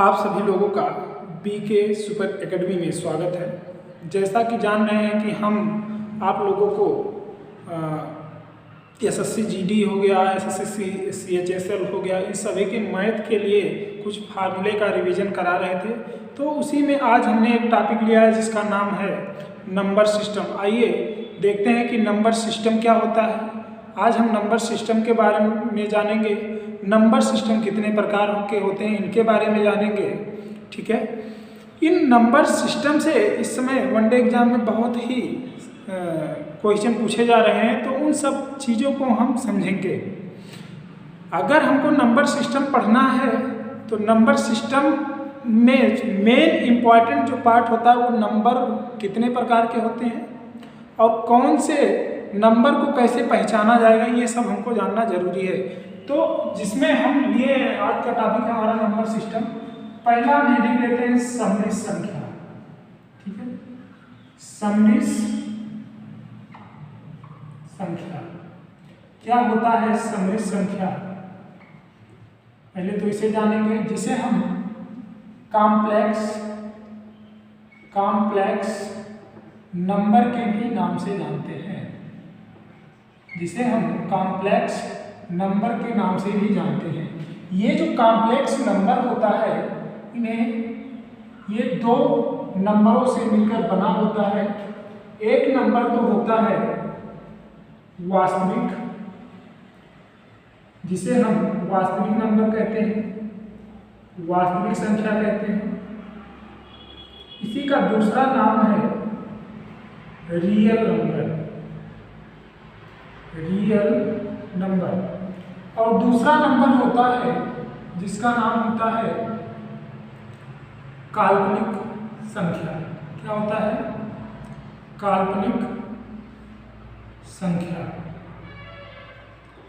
आप सभी लोगों का बीके सुपर एकेडमी में स्वागत है। जैसा कि जान रहे हैं कि हम आप लोगों को एसएससी जीडी हो गया, एसएससी सीएचएसएल हो गया, इन सभी के मैथ के लिए कुछ फार्मूले का रिवीजन करा रहे थे। तो उसी में आज हमने एक टॉपिक लिया है जिसका नाम है नंबर सिस्टम। आइए देखते हैं कि नंबर सिस्टम क्या होता है। आज हम नंबर सिस्टम के बारे में जानेंगे। नंबर सिस्टम कितने प्रकार के होते हैं इनके बारे में जानेंगे। ठीक है, इन नंबर सिस्टम से इस समय वनडे एग्जाम में बहुत ही क्वेश्चन पूछे जा रहे हैं, तो उन सब चीज़ों को हम समझेंगे। अगर हमको नंबर सिस्टम पढ़ना है तो नंबर सिस्टम में मेन इम्पॉर्टेंट जो पार्ट होता है वो नंबर कितने प्रकार के होते हैं और कौन से नंबर को कैसे पहचाना जाएगा, ये सब हमको जानना जरूरी है। तो जिसमें हम लिए आज का टॉपिक है हमारा नंबर सिस्टम। पहला हम हेडिंग लेते हैं सममित संख्या। ठीक है, सममित संख्या क्या होता है? सममित संख्या पहले तो इसे जानेंगे, जिसे हम कॉम्प्लेक्स नंबर के भी नाम से जानते हैं। जिसे हम कॉम्प्लेक्स नंबर के नाम से भी जानते हैं। ये जो कॉम्प्लेक्स नंबर होता है, इन्हें ये दो नंबरों से मिलकर बना होता है। एक नंबर तो होता है वास्तविक, जिसे हम वास्तविक नंबर कहते हैं, वास्तविक संख्या कहते हैं। इसी का दूसरा नाम है रियल नंबर। और दूसरा नंबर होता है जिसका नाम होता है काल्पनिक संख्या। क्या होता है? काल्पनिक संख्या,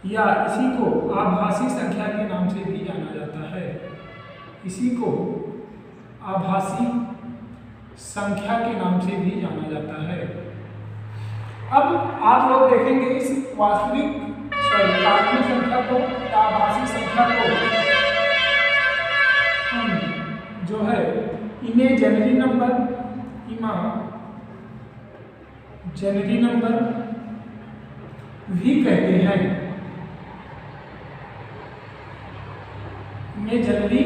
या इसी को आभासी संख्या के नाम से भी जाना जाता है। इसी को आभासी संख्या के नाम से भी जाना जाता है। अब आप लोग देखेंगे इस काल्पनिक संख्या को या आभासी संख्या को हम जो है इमेजिनरी नंबर भी कहते हैं। इमेजिनरी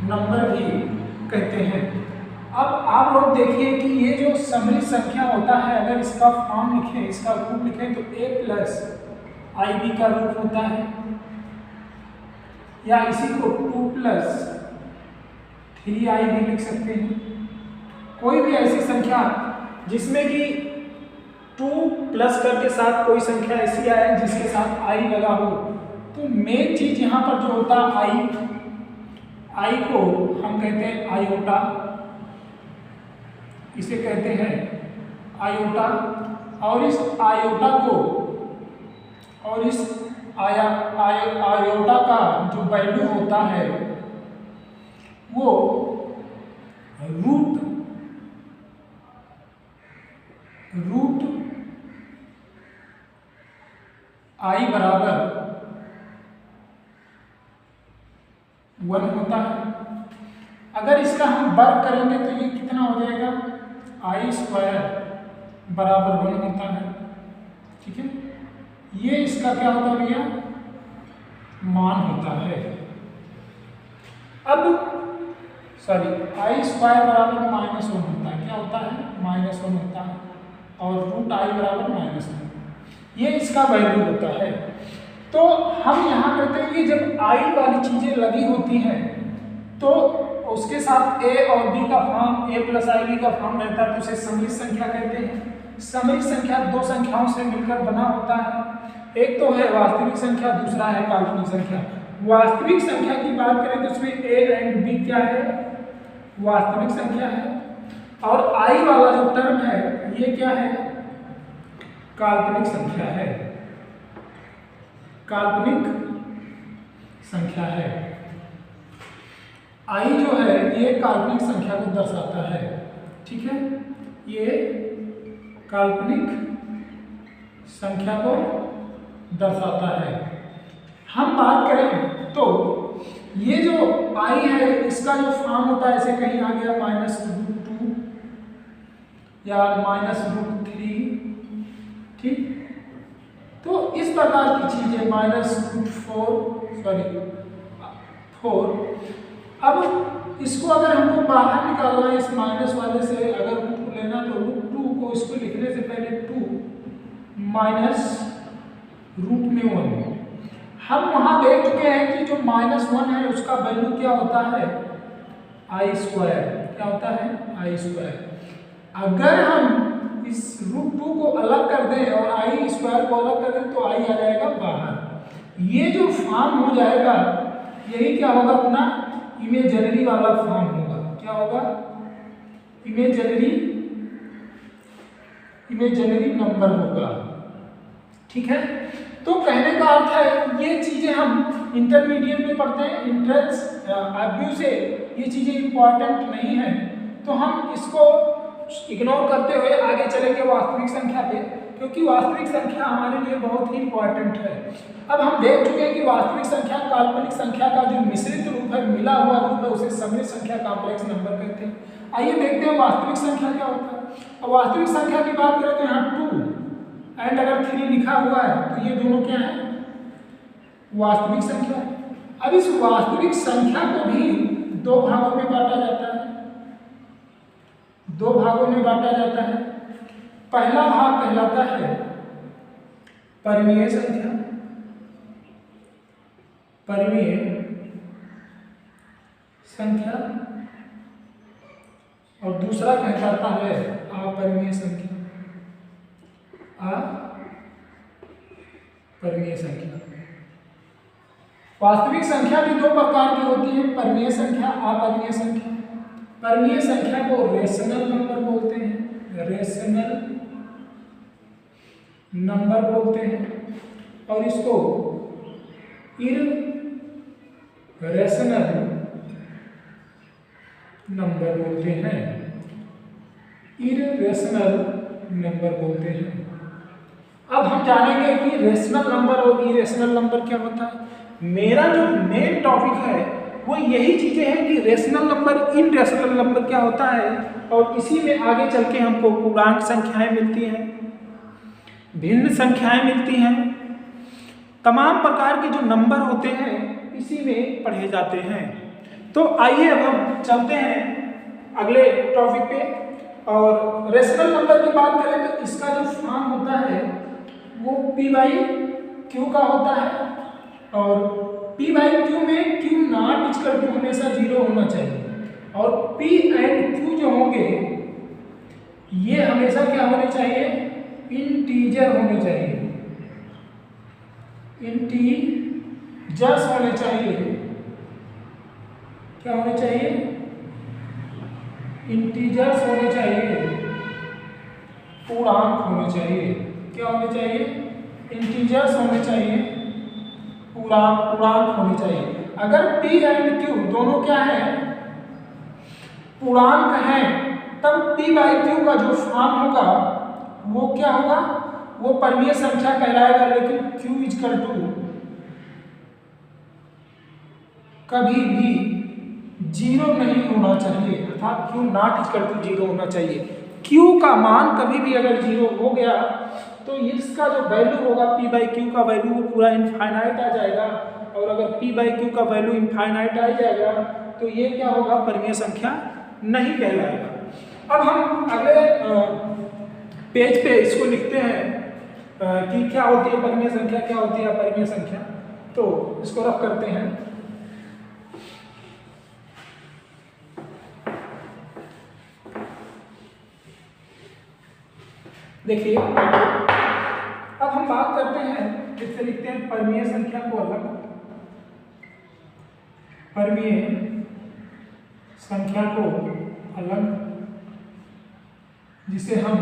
नंबर भी कहते हैं। अब आप लोग देखिए कि ये जो सममित संख्या होता है, अगर इसका फॉर्म लिखें, इसका रूप लिखें तो a प्लस IB का रूप होता है, या इसी को 2 प्लस 3IB लिख सकते हैं। कोई भी ऐसी संख्या जिसमें कि 2 प्लस करके साथ कोई संख्या ऐसी आए जिसके साथ I लगा हो, तो मेन चीज यहाँ पर जो होता है I को हम कहते हैं आयोटा, इसे कहते हैं आयोटा। और इस आयोटा को और इस आयोटा का जो वैल्यू होता है वो रूट I बराबर 1 होता है। अगर इसका हम वर्ग करेंगे तो ये कितना हो जाएगा? I स्क्वायर बराबर 1 होता है। ठीक है, ये इसका क्या होता है भैया? मान होता है। अब I स्क्वायर बराबर -1 होता है। क्या होता है? -1 होता है। और रूट I बराबर -1, ये इसका वैल्यू होता है। तो हम यहाँ कहते हैं कि जब I वाली चीजें लगी होती हैं तो उसके साथ a और b का फॉर्म, a प्लस IB का फॉर्म रहता है, तो उसे सममित संख्या कहते हैं। सममित संख्या दो संख्याओं से मिलकर बना होता है। एक तो है वास्तविक संख्या, दूसरा है काल्पनिक संख्या। वास्तविक संख्या की बात करें तो उसमें a एंड b क्या है? वास्तविक संख्या है। और I वाला जो टर्म है ये क्या है? काल्पनिक संख्या है। काल्पनिक संख्या है। I जो है ये काल्पनिक संख्या को दर्शाता है। ठीक है, ये काल्पनिक संख्या को दर्शाता है। हम बात करें तो ये जो I है इसका जो फॉर्म होता है, ऐसे कहीं आ गया -√2 या -√3, ठीक। तो इस प्रकार की चीजें -4 अब इसको अगर हमको बाहर निकालना है इस माइनस वाले से, अगर रूट लेना तो √2 को इसको लिखने से पहले 2 माइनस √1। हम वहां देख चुके हैं कि जो -1 है उसका वैल्यू क्या होता है, i²। क्या होता है, i²। अगर हम इस √2 को अलग कर दें और i² को अलग कर दें तो i आ जाएगा बाहर। ये जो फॉर्म हो जाएगा यही क्या होगा, अपना इमेजिनरी वाला फॉर्म होगा। क्या होगा, इमेजिनरी नंबर होगा, ठीक है। तो कहने का अर्थ है ये चीजें हम इंटरमीडिएट में पढ़ते हैं, इंट्रेंस व्यू से ये चीजें इंपॉर्टेंट नहीं है, तो हम इसको इग्नोर करते हुए आगे चलेंगे वास्तविक संख्या पे, क्योंकि वास्तविक संख्या हमारे लिए बहुत ही इंपॉर्टेंट है। अब हम देख चुके हैं कि वास्तविक संख्या काल्पनिक संख्या का जो मिश्रित रूप है, मिला हुआ रूप है, उसे सम्मिश्र संख्या कॉम्प्लेक्स नंबर कहते हैं। आइए देखते हैं वास्तविक संख्या क्या होता है। अब वास्तविक संख्या की बात करें तो यहाँ 2 एंड अगर 3 लिखा हुआ है तो ये दोनों क्या है, वास्तविक संख्या। अब इस वास्तविक संख्या को भी 2 भागों में बांटा जाता है, 2 भागों में बांटा जाता है। पहला भाग कहलाता है परिमेय संख्या, परिमेय संख्या, और दूसरा कहलाता है अपरिमेय संख्या, अपरिमेय संख्या। वास्तविक संख्या भी 2 प्रकार की होती है, परिमेय संख्या, अपरिमेय संख्या। परिमेय संख्या को रेशनल नंबर बोलते हैं, रेशनल नंबर बोलते हैं, और इसको इररेशनल नंबर बोलते हैं, इररेशनल नंबर बोलते हैं। अब हम जानेंगे कि रेशनल नंबर और इरेशनल नंबर क्या होता है। मेरा जो मेन टॉपिक है वो यही चीजें हैं कि रेशनल नंबर, इनरेशनल नंबर क्या होता है, और इसी में आगे चल के हमको पूर्णांक संख्याएं मिलती हैं, भिन्न संख्याएं मिलती हैं, तमाम प्रकार के जो नंबर होते हैं इसी में पढ़े जाते हैं। तो आइए अब हम चलते हैं अगले टॉपिक पे। और रेशनल नंबर की बात करें तो इसका जो फॉर्म होता है वो p/q का होता है, और p/q में q नॉट इक्वल टू हमेशा 0 होना चाहिए, और p एंड q जो होंगे ये हमेशा क्या होने चाहिए, इंटीजर होने चाहिए, इंटीजर्स होने चाहिए। क्या होने चाहिए, इंटीजर्स होने चाहिए, पूर्णांक होने चाहिए। क्या होने चाहिए, इंटीजर्स होने चाहिए, पूर्णांक होने चाहिए। अगर p एंड q दोनों क्या है, पूर्णांक हैं, तब p/q का जो फॉर्म होगा वो क्या होगा, वो परिमेय संख्या कहलाएगा। लेकिन q इक्वल टू कभी भी 0 नहीं होना चाहिए, अर्थात q नॉट इक्वल टू 0 होना चाहिए। q का मान कभी भी अगर 0 हो गया तो इसका जो वैल्यू होगा p/q का वैल्यू वो पूरा इनफाइनाइट आ जाएगा, और अगर p/q का वैल्यू इनफाइनाइट आ जाएगा तो ये क्या होगा, परिमेय संख्या नहीं कहलाएगा। अब हम अगले पेज पे इसको लिखते हैं कि क्या होती है परिमेय संख्या, क्या होती है अपरिमेय संख्या। तो इसको रफ करते हैं। देखिए अब हम बात करते हैं, इससे लिखते हैं परिमेय संख्या को अलग, परिमेय संख्या को अलग, जिसे हम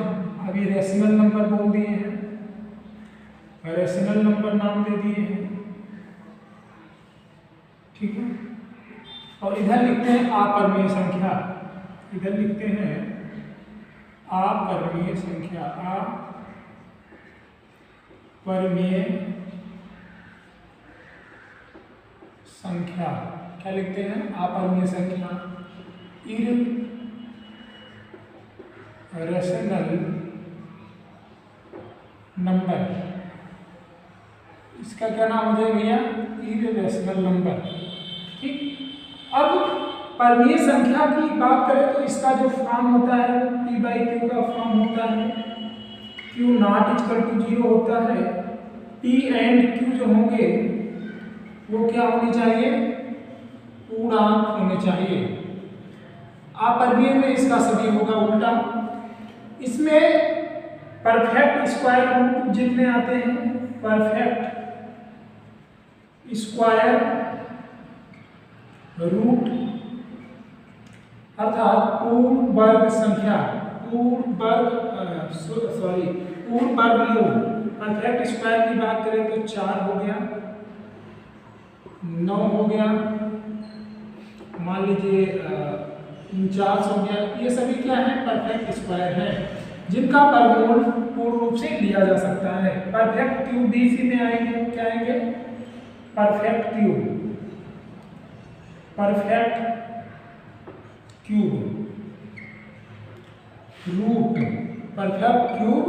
अभी रेशनल नंबर बोल दिए हैं, रेशनल नंबर नाम दे दिए हैं, ठीक है। और इधर लिखते हैं अपरिमेय संख्या, इधर लिखते हैं अपरिमेय संख्या, अपरिमेय संख्या। क्या लिखते हैं, अपरिमेय संख्या, इररेशनल नंबर, इसका क्या नाम हो जाएगा भैया, इररेशनल नंबर। ठीक, अब परिमेय संख्या की बात करें तो इसका जो फॉर्म होता है P/Q का फॉर्म होता है, Q नॉट इक्वल टू 0 होता है, P एंड Q जो होंगे वो क्या होने चाहिए, पूर्णांक होने चाहिए। अपरिमेय में इसका सभी होगा उल्टा। इसमें परफेक्ट स्क्वायर रूट जितने आते हैं, परफेक्ट स्क्वायर रूट अर्थात पूर्ण वर्ग संख्या, पूर्ण वर्ग योग, परफेक्ट स्क्वायर की बात करें तो 4 हो गया, 9 हो गया, मान लीजिए 49 हो गया। ये सभी क्या है, परफेक्ट स्क्वायर है जिनका वर्गमूल पूर्ण रूप से लिया जा सकता है। परफेक्ट क्यूब भी इसी में आएंगे, क्या आएंगे, perfect cube, perfect cube root, perfect cube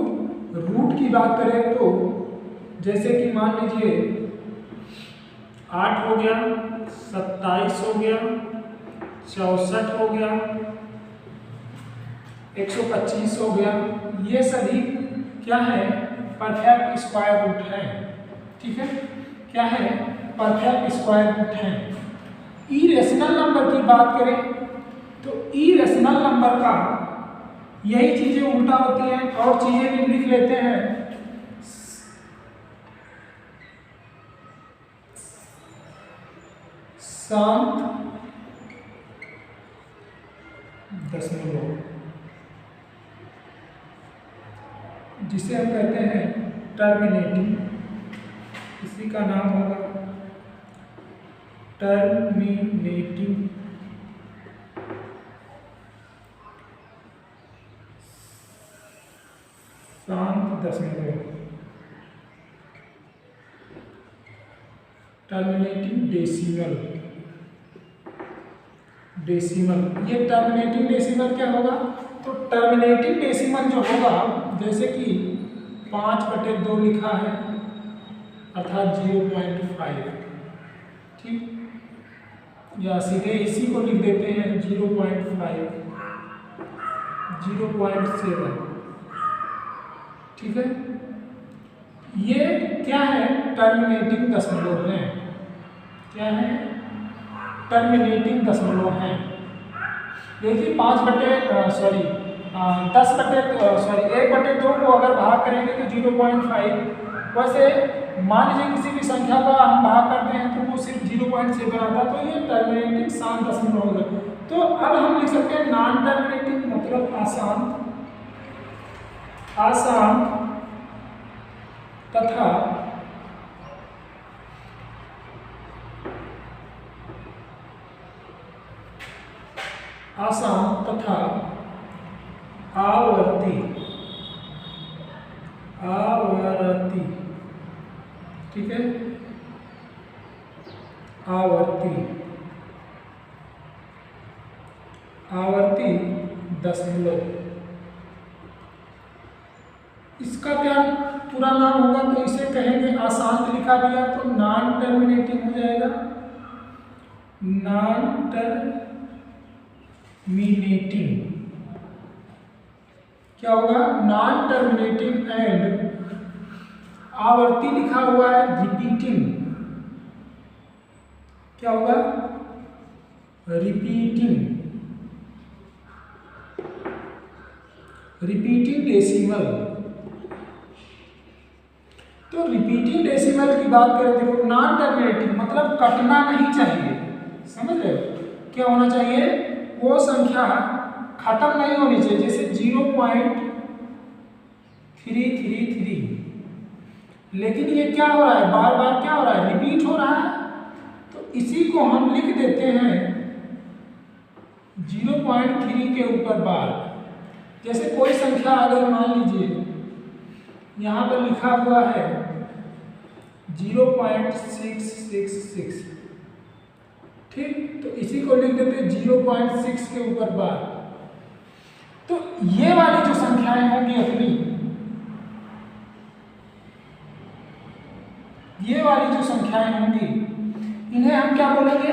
root की बात करें तो जैसे कि मान लीजिए 8 हो गया, 27 हो गया, 64 हो गया, 125 हो गया, ये सभी क्या है, परफेक्ट स्क्वायर रूट है। ठीक है, क्या है, परफेक्ट स्क्वायर रूट है। इरेशनल नंबर की बात करें तो इरेशनल नंबर का यही चीजें उल्टा होती हैं और चीजें भी लिख लेते हैं, शांत दशमलव, जिसे हम कहते हैं टर्मिनेटिंग, इसी का नाम होगा टर्मिनेटिंग शांत दशमलव, टर्मिनेटिंग डेसिमल, डेसिमल। ये टर्मिनेटिंग डेसिमल क्या होगा, तो टर्मिनेटिंग डेसिमल जो होगा जैसे कि 5/2 लिखा है अर्थात 0.5, ठीक, या सीधे इसी को लिख देते हैं 0.5, 0.7, ठीक है। ये क्या है, टर्मिनेटिंग दशमलव है, क्या है, टर्मिनेटिंग दशमलव है। देखिए 1/2 को अगर भाग करेंगे तो 0.5, वैसे मान लीजिए किसी भी संख्या का हम भाग करते हैं तो वो सिर्फ 0.7 आता है, तो ये टर्मिनेटिंग शांत दशमलव होगा। तो अब हम लिख सकते हैं नॉन टर्मिनेटिंग मतलब आसान, आसान तथा आसान तथा आवर्ती, आवर्ती, ठीक है, आवर्ती, आवर्ती दशमलव। इसका क्या पूरा नाम होगा, तो इसे कहेंगे, आसान लिखा गया तो नॉन टर्मिनेटिंग हो जाएगा, नॉन टर्मिनेटिंग, क्या होगा, नॉन टर्मिनेटिंग एंड आवर्ती लिखा हुआ है रिपीटिंग, क्या होगा, रिपीटिंग, रिपीटिंग डेसिमल। तो रिपीटिंग डेसिमल की बात करें, देखो नॉन टर्मिनेटिंग मतलब कटना नहीं चाहिए, समझ रहे हो, क्या होना चाहिए, वो संख्या खत्म नहीं होनी चाहिए, जैसे 0.333, लेकिन ये क्या हो रहा है, बार बार क्या हो रहा है, रिपीट हो रहा है, तो इसी को हम लिख देते हैं 0.3 के ऊपर बार। जैसे कोई संख्या अगर मान लीजिए यहाँ पर लिखा हुआ है 0.666, ठीक, तो इसी को लिख देते 0.6 के ऊपर बार। तो ये वाली जो संख्याएं होंगी अपनी, ये वाली जो संख्याएं होंगी, इन्हें हम क्या बोलेंगे?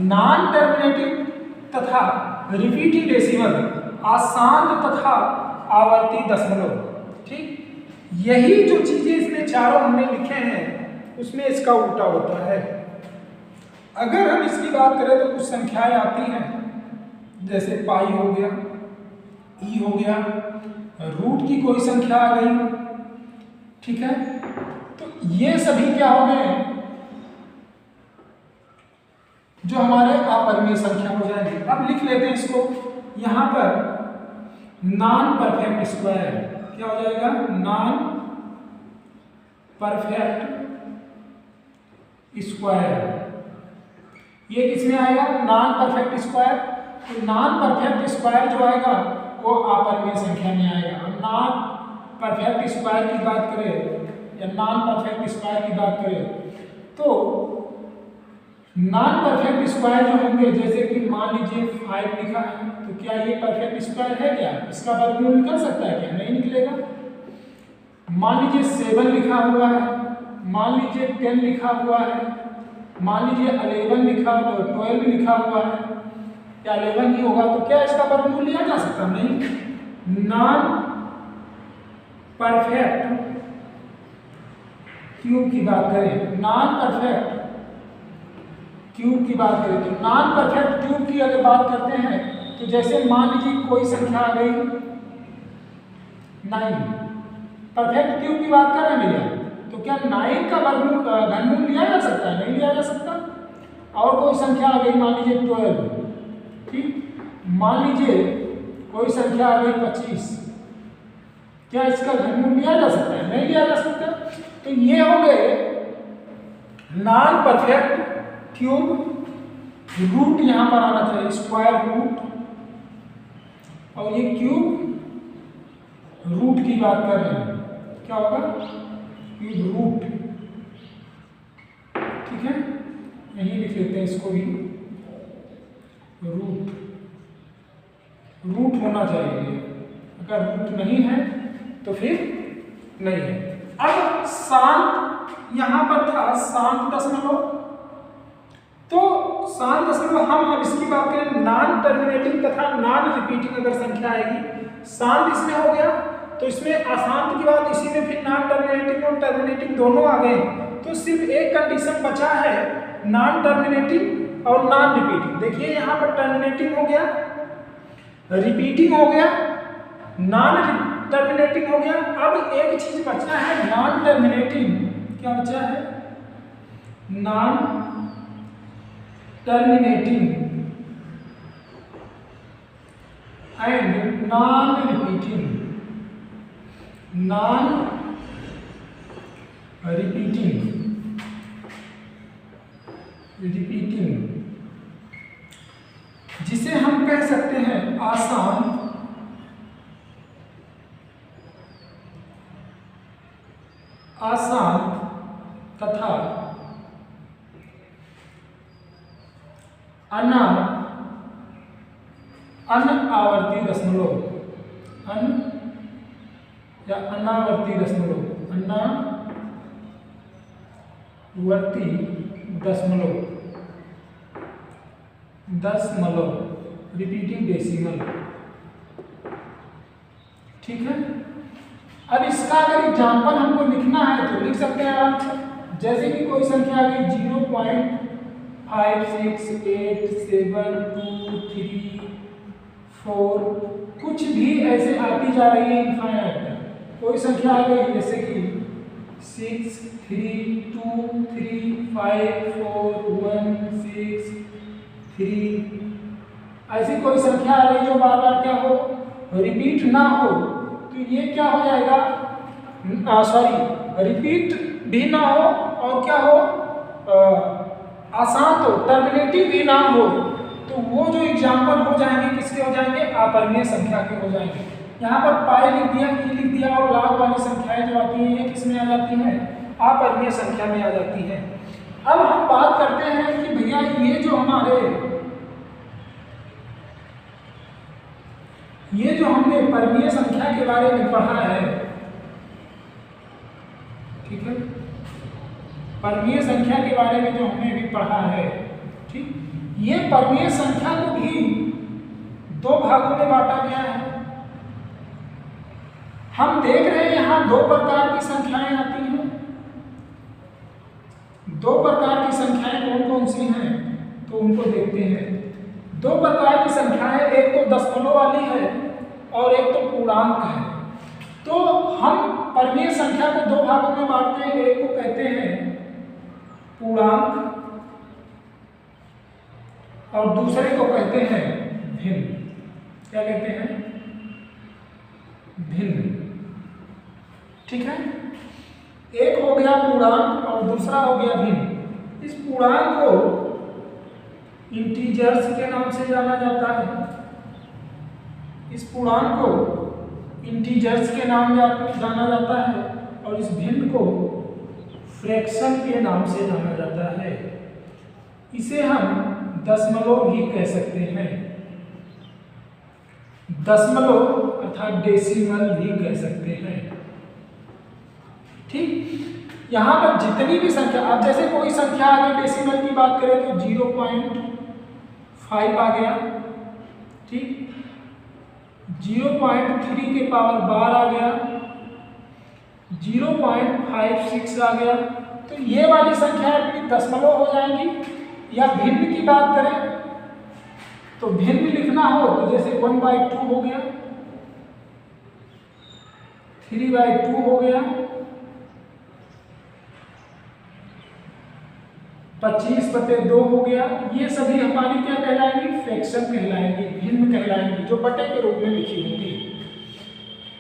नॉन टर्मिनेटिंग तथा रिपीटिंग डेसिमल, अशांत तथा आवर्ती दशमलव। ठीक, यही जो चीजें इसमें चारों हमने लिखे हैं उसमें इसका उल्टा होता है। अगर हम इसकी बात करें तो कुछ संख्याएं आती हैं, जैसे पाई हो गया, ई हो गया, रूट की कोई संख्या आ गई, ठीक है, तो ये सभी क्या हो गए? जो हमारे अपरिमेय संख्या हो जाएंगे। अब लिख लेते हैं इसको यहां पर, नॉन परफेक्ट स्क्वायर क्या हो जाएगा? Non perfect square. ये किसमें आएगा? Non perfect square. तो नॉन परफेक्ट स्क्वायर जो आएगा वो अपरिमेय संख्या में आएगा। नॉन परफेक्ट स्क्वायर की बात करें या नॉन परफेक्ट स्क्वायर की बात करें तो नॉन परफेक्ट स्क्वायर जो होंगे, जैसे कि मान लीजिए 5 लिखा है, तो क्या ये परफेक्ट स्क्वायर है? क्या इसका वर्गमूल निकल सकता है? क्या नहीं निकलेगा। मान लीजिए 7 लिखा हुआ है, मान लीजिए 10 लिखा हुआ है, मान लीजिए 11 लिखा हुआ, 12 लिखा हुआ है, क्या 11 ही होगा? तो क्या इसका वर्गमूल लिया जा सकता? नहीं। नॉन परफेक्ट क्यूब की बात करें, नॉन परफेक्ट क्यूब की बात करें तो नॉन परफेक्ट क्यूब की अगर बात करते हैं तो जैसे मान लीजिए कोई संख्या आ गई 9, परफेक्ट क्यूब की बात कर रहे हैं भैया, तो क्या 9 का वर्गमूल घनमूल लिया जा सकता है? नहीं लिया जा सकता। और कोई संख्या आ गई मान लीजिए 12, ठीक, मान लीजिए कोई संख्या आ गई 25, क्या इसका घनमूल लिया जा सकता है? नहीं लिया जा सकता। तो ये हो गए नॉन परफेक्ट क्यूब। रूट यहां पर आना चाहिए, स्क्वायर रूट, और ये क्यूब रूट की बात कर रहे हैं, क्या होगा? क्यूब रूट, ठीक है, यही लिख लेते हैं इसको भी, रूट। रूट होना चाहिए, अगर रूट नहीं है तो फिर नहीं है। अब शांत यहां पर था, शांत दशमलव, तो शांत दशमलव हम अब इसकी बात करें, नॉन टर्मिनेटिंग तथा नॉन रिपीटिंग अगर संख्या आएगी, शांत इसमें हो गया तो इसमें अशांत की बात, इसी में फिर नॉन टर्मिनेटिंग और टर्मिनेटिंग दोनों आ गए, तो सिर्फ एक कंडीशन बचा है, नॉन टर्मिनेटिंग और नॉन रिपीटिंग। देखिए यहां पर टर्मिनेटिंग हो गया, रिपीटिंग हो गया, नॉन टर्मिनेटिंग हो गया। अब एक चीज बचा है नॉन टर्मिनेटिंग, क्या बचा है? Non terminating and non repeating, non repeating, repeating, जिसे हम कह सकते हैं आसान, आसान तथा अनावर्ती दशमलव, या अनावर्ती दशमलव, अनावर्ती दशमलव, दशमलव, रिपीटिंग डेसिमल, ठीक है। अब इसका अगर एग्जाम्पल हमको लिखना है तो लिख सकते हैं आराम से, जैसे कि कोई संख्या आ गई 0.5, 6, 8, 7, 2, 3, 4, कुछ भी ऐसे आती जा रही है इनफाइनाइट। कोई संख्या आ गई जैसे कि 6, 3, 2, 3, 5, 4, 1, 6, 3, ऐसी कोई संख्या आ रही जो बार बार क्या हो, रिपीट ना हो, तो ये क्या हो जाएगा, सॉरी, रिपीट भी ना हो और क्या हो, आसान हो, टर्मिनेटिव भी ना हो, तो वो जो एग्जाम्पल हो जाएंगे किसके हो जाएंगे, अपरिमेय संख्या के हो जाएंगे। यहाँ पर पाई लिख दिया, ई लिख दिया, और लाभ वाली संख्याएं जो आती हैं ये किस में आ जाती हैं, अपरिमेय संख्या में आ जाती हैं। अब हम बात करते हैं कि भैया ये जो हमने परमीय संख्या के बारे में पढ़ा है, ठीक है, परमीय संख्या के बारे में जो हमने भी पढ़ा है, ठीक, ये परमीय संख्या को भी दो भागों में बांटा गया है। हम देख रहे हैं यहां दो प्रकार की संख्याएं आती हैं। दो प्रकार की संख्याएं कौन कौन सी हैं तो उनको देखते हैं। दो प्रकार की संख्याएं, एक तो दशमलव वाली है और एक तो पूर्णांक है। तो हम परमीय संख्या को दो भागों में बांटते हैं, एक को कहते हैं पूर्णांक और दूसरे को कहते हैं भिन्न। क्या कहते हैं? भिन्न, ठीक है। एक हो गया पूर्णांक और दूसरा हो गया भिन्न। इस पूर्णांक को इंटीजर्स के नाम से जाना जाता है। इस पूर्णांक को इंटीजर्स के नाम जाना जाता है और इस भिन्न को फ्रैक्शन के नाम से जाना जाता है। इसे हम दशमलव भी कह सकते हैं। दशमलव अर्थात डेसिमल भी कह सकते हैं, ठीक। यहां पर जितनी भी संख्या, अब जैसे कोई संख्या आ गई डेसिमल की बात करें तो 0.5 आ गया, ठीक। 0.3 के पावर 12 आ गया, 0.56 आ गया। तो ये वाली संख्या अपनी दशमलव हो जाएंगी। या भिन्न की बात करें तो भिन्न लिखना हो तो जैसे 1/2 हो गया, 3/2 हो गया, 25/2 हो गया। ये सभी हमारी क्या कहलाएंगी? फ्रैक्शन कहलाएंगी, भिन्न कहलाएंगी, जो बटे के रूप में लिखी होंगी।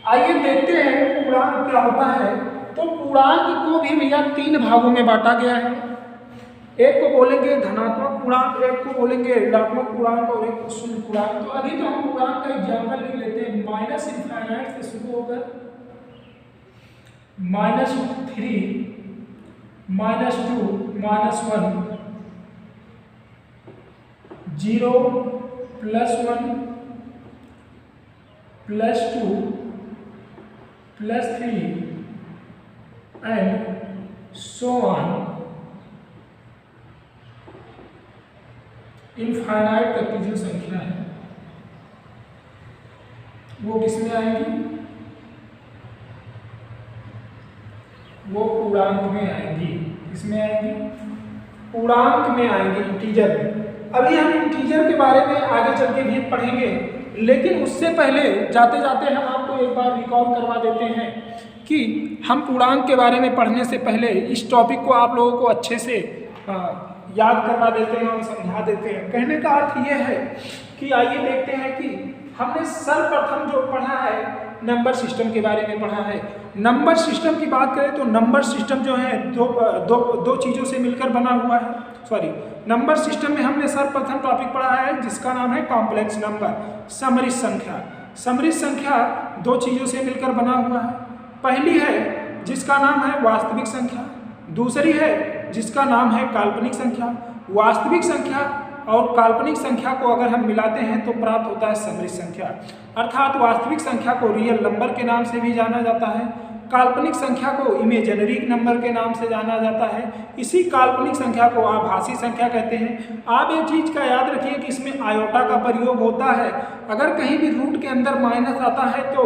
आइए देखते हैं पूर्णांक क्या होता है। तो पूर्णांक को भी भैया तीन भागों में बांटा गया है। एक को बोलेंगे धनात्मक पूर्णांक, एक को बोलेंगे ऋणात्मक पूर्णांक और एक को शून्य पूर्णांक। तो अभी तो हम पूर्णांक का एग्जाम्पल लिख लेते हैं। माइनस इनफाइनाइट से शुरू होकर -3, -2, -1, 0, +1, +2, +3 एंड सो ऑन इनफाइनाइट तक की जो संख्या है वो किसमें आएंगी? वो पूर्णांक में आएंगी। किसमें आएंगी? पूर्णांक में आएंगे, इंटीजर में। अभी हम इंटीजर के बारे में आगे चल के भी पढ़ेंगे, लेकिन उससे पहले जाते जाते हम आपको एक बार रिकॉल करवा देते हैं कि हम पूर्णांक के बारे में पढ़ने से पहले इस टॉपिक को आप लोगों को अच्छे से याद करवा देते हैं और समझा देते हैं। कहने का अर्थ ये है कि आइए देखते हैं कि हमने सर्वप्रथम जो पढ़ा है नंबर सिस्टम के बारे में पढ़ा है। नंबर सिस्टम की बात करें तो नंबर सिस्टम जो है दो चीज़ों से मिलकर बना हुआ है। नंबर सिस्टम में हमने सर्वप्रथम टॉपिक पढ़ा है जिसका नाम है कॉम्प्लेक्स नंबर, समरित संख्या। समरित संख्या दो चीज़ों से मिलकर बना हुआ है। पहली है जिसका नाम है वास्तविक संख्या, दूसरी है जिसका नाम है काल्पनिक संख्या। वास्तविक संख्या और काल्पनिक संख्या को अगर हम मिलाते हैं तो प्राप्त होता है समरित संख्या। अर्थात वास्तविक संख्या को रियल नंबर के नाम से भी जाना जाता है, काल्पनिक संख्या को इमेजिनरी नंबर के नाम से जाना जाता है, इसी काल्पनिक संख्या को आभासी संख्या कहते हैं। आप एक चीज़ का याद रखिए कि इसमें आयोटा का प्रयोग होता है। अगर कहीं भी रूट के अंदर माइनस आता है तो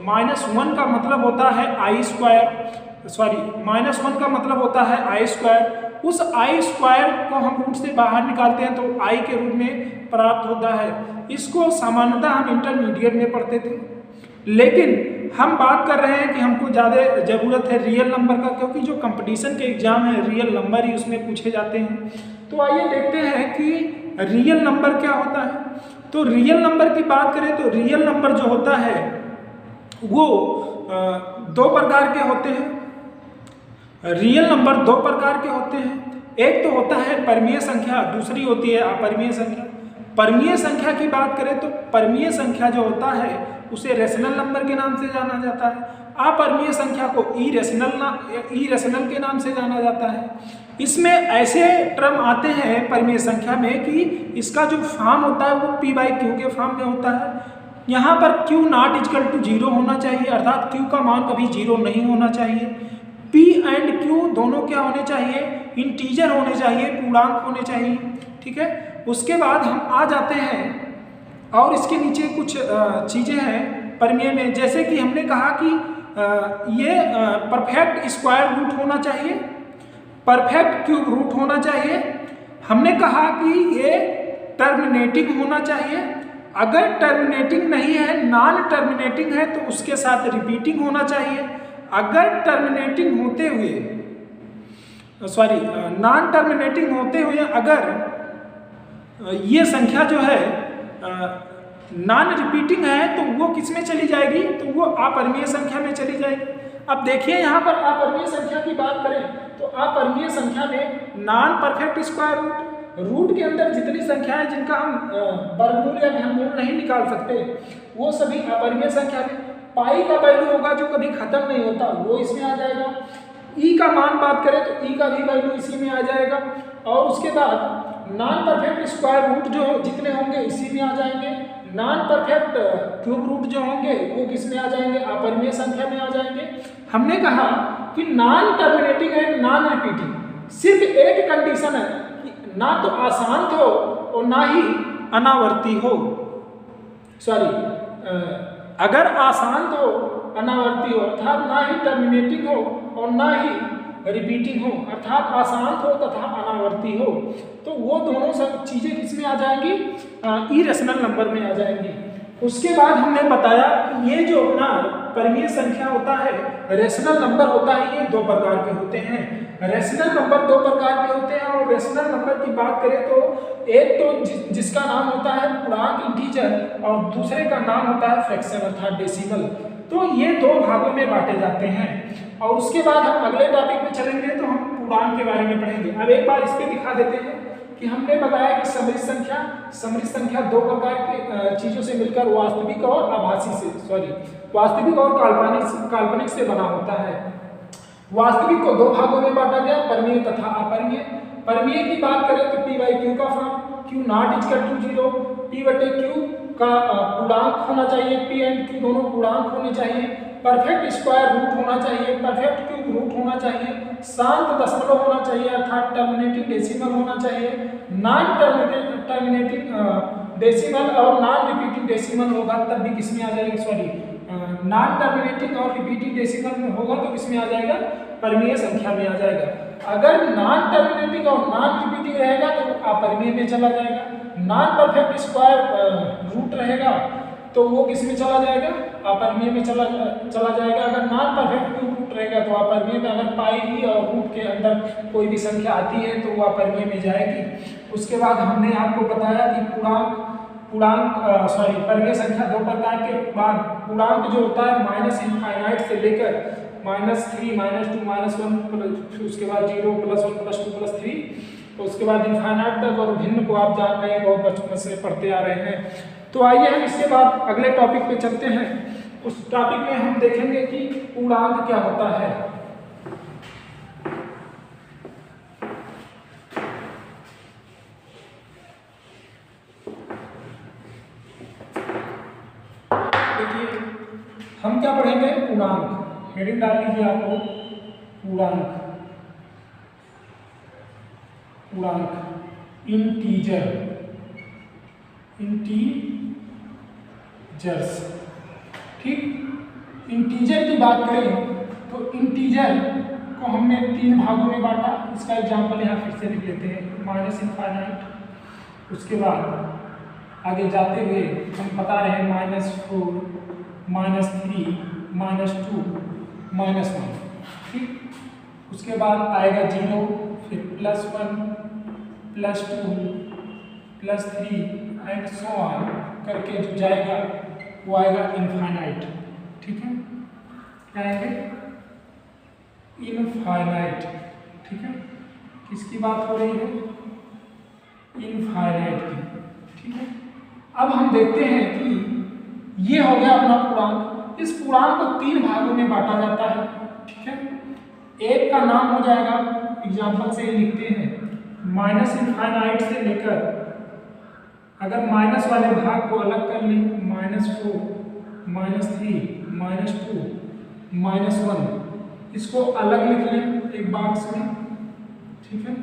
-1 का मतलब होता है -1 का मतलब होता है i²। उस i² को हम रूट से बाहर निकालते हैं तो i के रूप में प्राप्त होता है। इसको सामान्यतः हम इंटरमीडिएट में पढ़ते थे, लेकिन हम बात कर रहे हैं कि हमको ज़्यादा ज़रूरत है रियल नंबर का, क्योंकि जो कंपटीशन के एग्जाम है रियल नंबर ही उसमें पूछे जाते हैं। तो आइए देखते हैं कि रियल नंबर क्या होता है। तो रियल नंबर की बात करें तो रियल नंबर जो होता है वो दो प्रकार के होते हैं। रियल नंबर दो प्रकार के होते हैं, एक तो होता है परमीय संख्या, दूसरी होती है अपरिमेय संख्या। परमीय संख्या की बात करें तो परमीय संख्या जो होता है उसे रेशनल नंबर के नाम से जाना जाता है। अपरिमेय संख्या को इरेशनल के नाम से जाना जाता है। इसमें ऐसे टर्म आते हैं परिमेय संख्या में कि इसका जो फॉर्म होता है वो p/q के फॉर्म में होता है। यहाँ पर q नॉट इक्वल टू 0 होना चाहिए, अर्थात q का मान कभी 0 नहीं होना चाहिए। p एंड q दोनों क्या होने चाहिए, इंटीजर होने चाहिए, पूर्णांक होने चाहिए। ठीक है, उसके बाद हम आ जाते हैं और इसके नीचे कुछ चीज़ें हैं परिमेय में, जैसे कि हमने कहा कि ये परफेक्ट स्क्वायर रूट होना चाहिए, परफेक्ट क्यूब रूट होना चाहिए। हमने कहा कि ये टर्मिनेटिंग होना चाहिए, अगर टर्मिनेटिंग नहीं है, नॉन टर्मिनेटिंग है तो उसके साथ रिपीटिंग होना चाहिए। अगर टर्मिनेटिंग होते हुए नॉन टर्मिनेटिंग होते हुए अगर ये संख्या जो है नॉन रिपीटिंग है तो वो किस में चली जाएगी, तो वो अपरिमेय संख्या में चली जाएगी। अब देखिए यहाँ पर अपरिमेय संख्या की बात करें तो अपरिमेय संख्या में नॉन परफेक्ट स्क्वायर रूट के अंदर जितनी संख्याएं जिनका हम वर्गमूल या घनमूल नहीं निकाल सकते वो सभी अपरिमेय संख्या में। पाई का वैल्यू होगा जो कभी खत्म नहीं होता वो इसमें आ जाएगा। ई का मान बात करें तो ई का भी वैल्यू इसी में आ जाएगा। और उसके बाद नॉन परफेक्ट स्क्वायर रूट जो जितने होंगे इसी में आ जाएंगे। नॉन परफेक्ट क्यूब रूट जो होंगे वो किस में आ जाएंगे, अपरिमेय संख्या में आ जाएंगे। हमने कहा कि non terminating and non repeating, सिर्फ एक कंडीशन है कि ना तो आसांत हो और ना ही अनावर्ती हो। अगर आसांत हो, अनावर्ती हो, अर्थात ना ही टर्मिनेटिंग हो और ना ही रिपीटिंग हो, अर्थात आसांत हो तथा अनावर्ती हो, तो वो दोनों सब चीजें किसमें आ जाएंगी, इरेशनल नंबर में आ जाएंगी। उसके बाद हमने बताया ये जो अपना परिमेय संख्या होता है, रेशनल नंबर होता है, ये दो प्रकार के होते हैं। रेशनल नंबर दो प्रकार के होते हैं और रेशनल नंबर की बात करें तो एक तो जिसका नाम होता है पूर्णांक इंटीजर और दूसरे का नाम होता है फ्रैक्शन अर्थात डेसिमल। तो ये दो भागों में बांटे जाते हैं। और उसके बाद हम अगले टॉपिक में चलेंगे तो हम पूर्णांक के बारे में पढ़ेंगे। अब एक बार इस पे दिखा देते हैं कि हमने बताया कि समृद्ध संख्या दो प्रकार की चीजों से मिलकर वास्तविक और आभासी से वास्तविक और काल्पनिक से बना होता है। वास्तविक को दो भागों में बांटा गया, परिमेय तथा अपरिमेय। परिमेय की बात करें तो p/q का form, q not equal to 0, p/q का पूर्णांक होना चाहिए, p एंड q दोनों पूर्णांक होने चाहिए, परफेक्ट स्क्वायर रूट होना चाहिए, परफेक्ट क्यूब रूट होना चाहिए, शांत दशमलव होना चाहिए अर्थात टर्मिनेटिंग डेसिमल होना चाहिए। नॉन टर्मिनेटिंग डेसिमल और नॉन रिपीटिंग डेसिमल होगा तब भी किसमें आ जाएगा, नॉन टर्मिनेटिंग और रिपीटिंग डेसिमल में होगा तो किसमें आ जाएगा, परिमेय संख्या में आ जाएगा। अगर नॉन टर्मिनेटिंग और नॉन रिपीटिंग रहेगा तो अपरिमेय में चला जाएगा। नॉन परफेक्ट स्क्वायर रूट रहेगा तो वो किसमें चला जाएगा, अपरिमेय में चला जाएगा। अगर नॉन परफेक्ट क्यूब रूट रहेगा तो अपरिमेय में। अगर पाई और रूट के अंदर कोई भी संख्या आती है तो वो अपरिमेय में जाएगी। उसके बाद हमने आपको बताया कि परिमेय संख्या दो प्रकार के पूर्णांक जो होता है माइनस इनफाइनाइट से लेकर -3, -2, -1, उसके बाद 0, +1, +2, +3, उसके बाद इनफाइनाइट तक। और भिन्न को आप जान रहे हैं, बहुत बचपन से पढ़ते आ रहे हैं। तो आइए हम इसके बाद अगले टॉपिक पे चलते हैं। उस टॉपिक में हम देखेंगे कि पूर्णांक क्या होता है। देखिए हम क्या पढ़ेंगे, पूर्णांक। हेडिंग डाल लीजिए आप लोग, पूर्णांक इंटीजर्स। ठीक, इंटीजर की बात करें तो इंटीजर को हमने तीन भागों में बांटा। इसका एग्जांपल यहाँ फिर से लिख लेते हैं, माइनस इनफाइनाइट। उसके बाद आगे जाते हुए हम बता रहे हैं -4, -3, -2, -1। ठीक, उसके बाद आएगा 0, फिर +1, +2, +3 एंड सो ऑन करके जो जाएगा वो आएगा इनफाइनाइट। ठीक है, क्या आएंगे, इनफाइनाइट। ठीक है, किसकी बात हो रही है, इनफाइनाइट की। ठीक है, अब हम देखते हैं कि ये हो गया अपना पूर्णांक। इस पूर्णांक को 3 भागों में बांटा जाता है, ठीक है। एक का नाम हो जाएगा, एग्जाम्पल से ही लिखते हैं, माइनस इनफाइनाइट से लेकर, अगर माइनस वाले भाग को अलग कर लें, -4, -3, -2, -1, इसको अलग लिख लें एक बॉक्स में, ठीक है।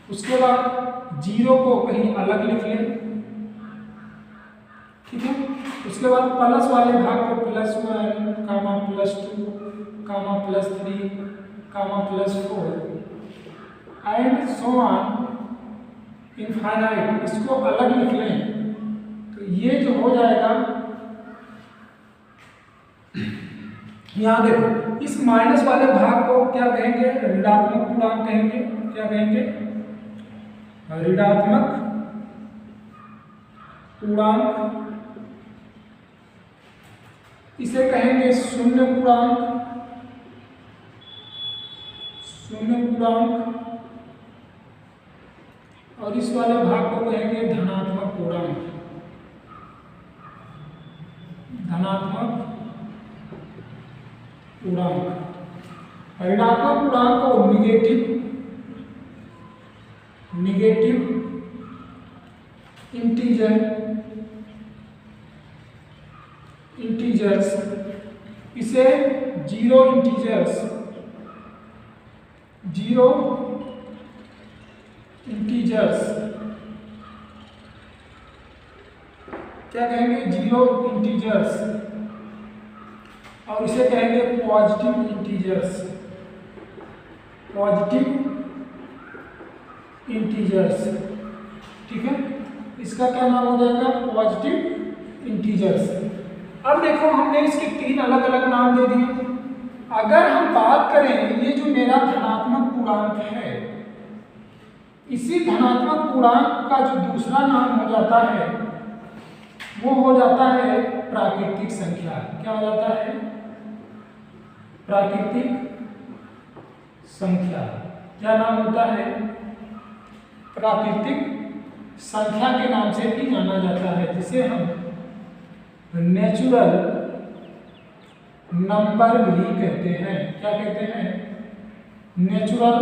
उसके बाद 0 को कहीं अलग लिख लें, ठीक है। उसके बाद प्लस वाले भाग को +1, +2, +3, +4 एंड सो ऑन इनफाइनाइट, इसको अलग लिख लें। तो ये जो हो जाएगा, यहाँ देखो, इस माइनस वाले भाग को क्या कहेंगे? ऋणात्मक पूर्णांक कहेंगे। क्या कहेंगे? ऋणात्मक पूर्णांक। इसे कहेंगे शून्य पूर्णांक, शून्य पूर्णांक। और इस वाले भाग को कहेंगे धनात्मक पूर्णांक, धनात्मक पूर्णांक। ऋणात्मक पूर्णांक को निगेटिव इंटीजर्स, इसे जीरो इंटीजर्स क्या कहेंगे? Zero integers. और इसे कहेंगे पॉजिटिव इंटीजर्स, ठीक है। इसका क्या नाम हो जाएगा? Positive integers. अब देखो, हमने इसके 3 अलग अलग नाम दे दिए। अगर हम बात करें, ये जो मेरा धनात्मक पूर्णांक है, इसी धनात्मक पूर्णांक का जो दूसरा नाम हो जाता है वो हो जाता है प्राकृतिक संख्या। क्या हो जाता है? प्राकृतिक संख्या। क्या नाम होता है? प्राकृतिक संख्या के नाम से भी जाना जाता है, जिसे हम नेचुरल नंबर भी कहते हैं। क्या कहते हैं? नेचुरल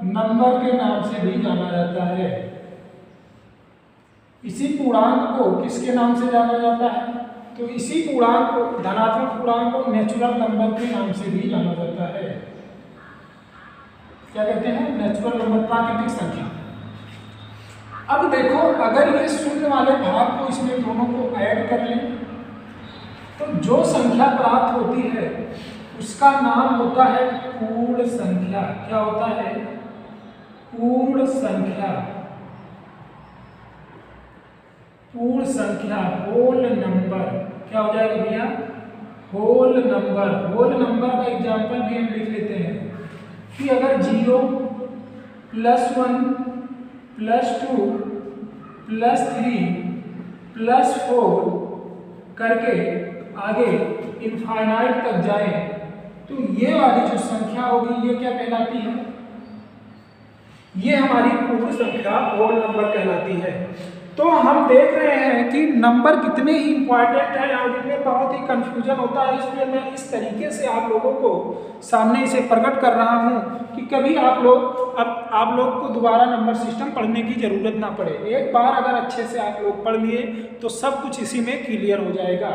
नंबर के नाम से भी जाना जाता है। इसी पूर्णांक को किसके नाम से जाना जाता है? तो इसी पूर्णांक को, धनात्मक पूर्णांक को नेचुरल नंबर के नाम से भी जाना जाता है। क्या कहते हैं? नेचुरल नंबर, प्राकृतिक संख्या। अब देखो, अगर ये शून्य वाले भाग को इसमें दोनों को ऐड कर लें तो जो संख्या प्राप्त होती है उसका नाम होता है पूर्ण संख्या। क्या होता है? पूर्ण संख्या। पूर्ण संख्या, होल नंबर। क्या हो जाएगा भैया? Whole number. होल नंबर का एग्जांपल भी हम लिख लेते हैं कि अगर 0, +1, +2, +3, +4 करके आगे इनफाइनाइट तक जाए तो ये वाली जो संख्या होगी ये क्या कहलाती है? ये हमारी पूर्ण संख्या, होल नंबर कहलाती है। तो हम देख रहे हैं कि नंबर कितने ही इंपॉर्टेंट है और इनमें बहुत ही कंफ्यूजन होता है, इसलिए मैं इस तरीके से आप लोगों को सामने इसे प्रकट कर रहा हूं कि कभी आप लोग को दोबारा नंबर सिस्टम पढ़ने की ज़रूरत ना पड़े। एक बार अगर अच्छे से आप लोग पढ़ लिए तो सब कुछ इसी में क्लियर हो जाएगा।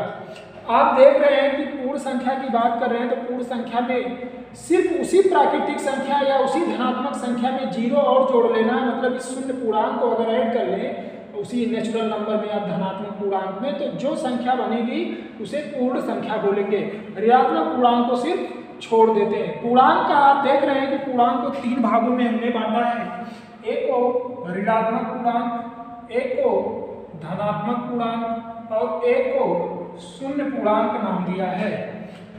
आप देख रहे हैं कि पूर्ण संख्या की बात कर रहे हैं, तो पूर्ण संख्या में सिर्फ उसी प्राकृतिक संख्या या उसी धनात्मक संख्या में 0 और जोड़ लेना, मतलब इस शून्य पूर्णांक को अगर ऐड कर लें उसी नेचुरल नंबर में या धनात्मक पूर्णांक में, तो जो संख्या बनेगी उसे पूर्ण संख्या बोलेंगे। ऋणात्मक पूर्णांक को सिर्फ छोड़ देते हैं। पूर्णांक का आप देख रहे हैं कि पूर्णांक को 3 भागों में हमने बांटा है। एक को ऋणात्मक पूर्णांक, एक को धनात्मक पूर्णांक और एक को शून्य पूर्णांक नाम दिया है।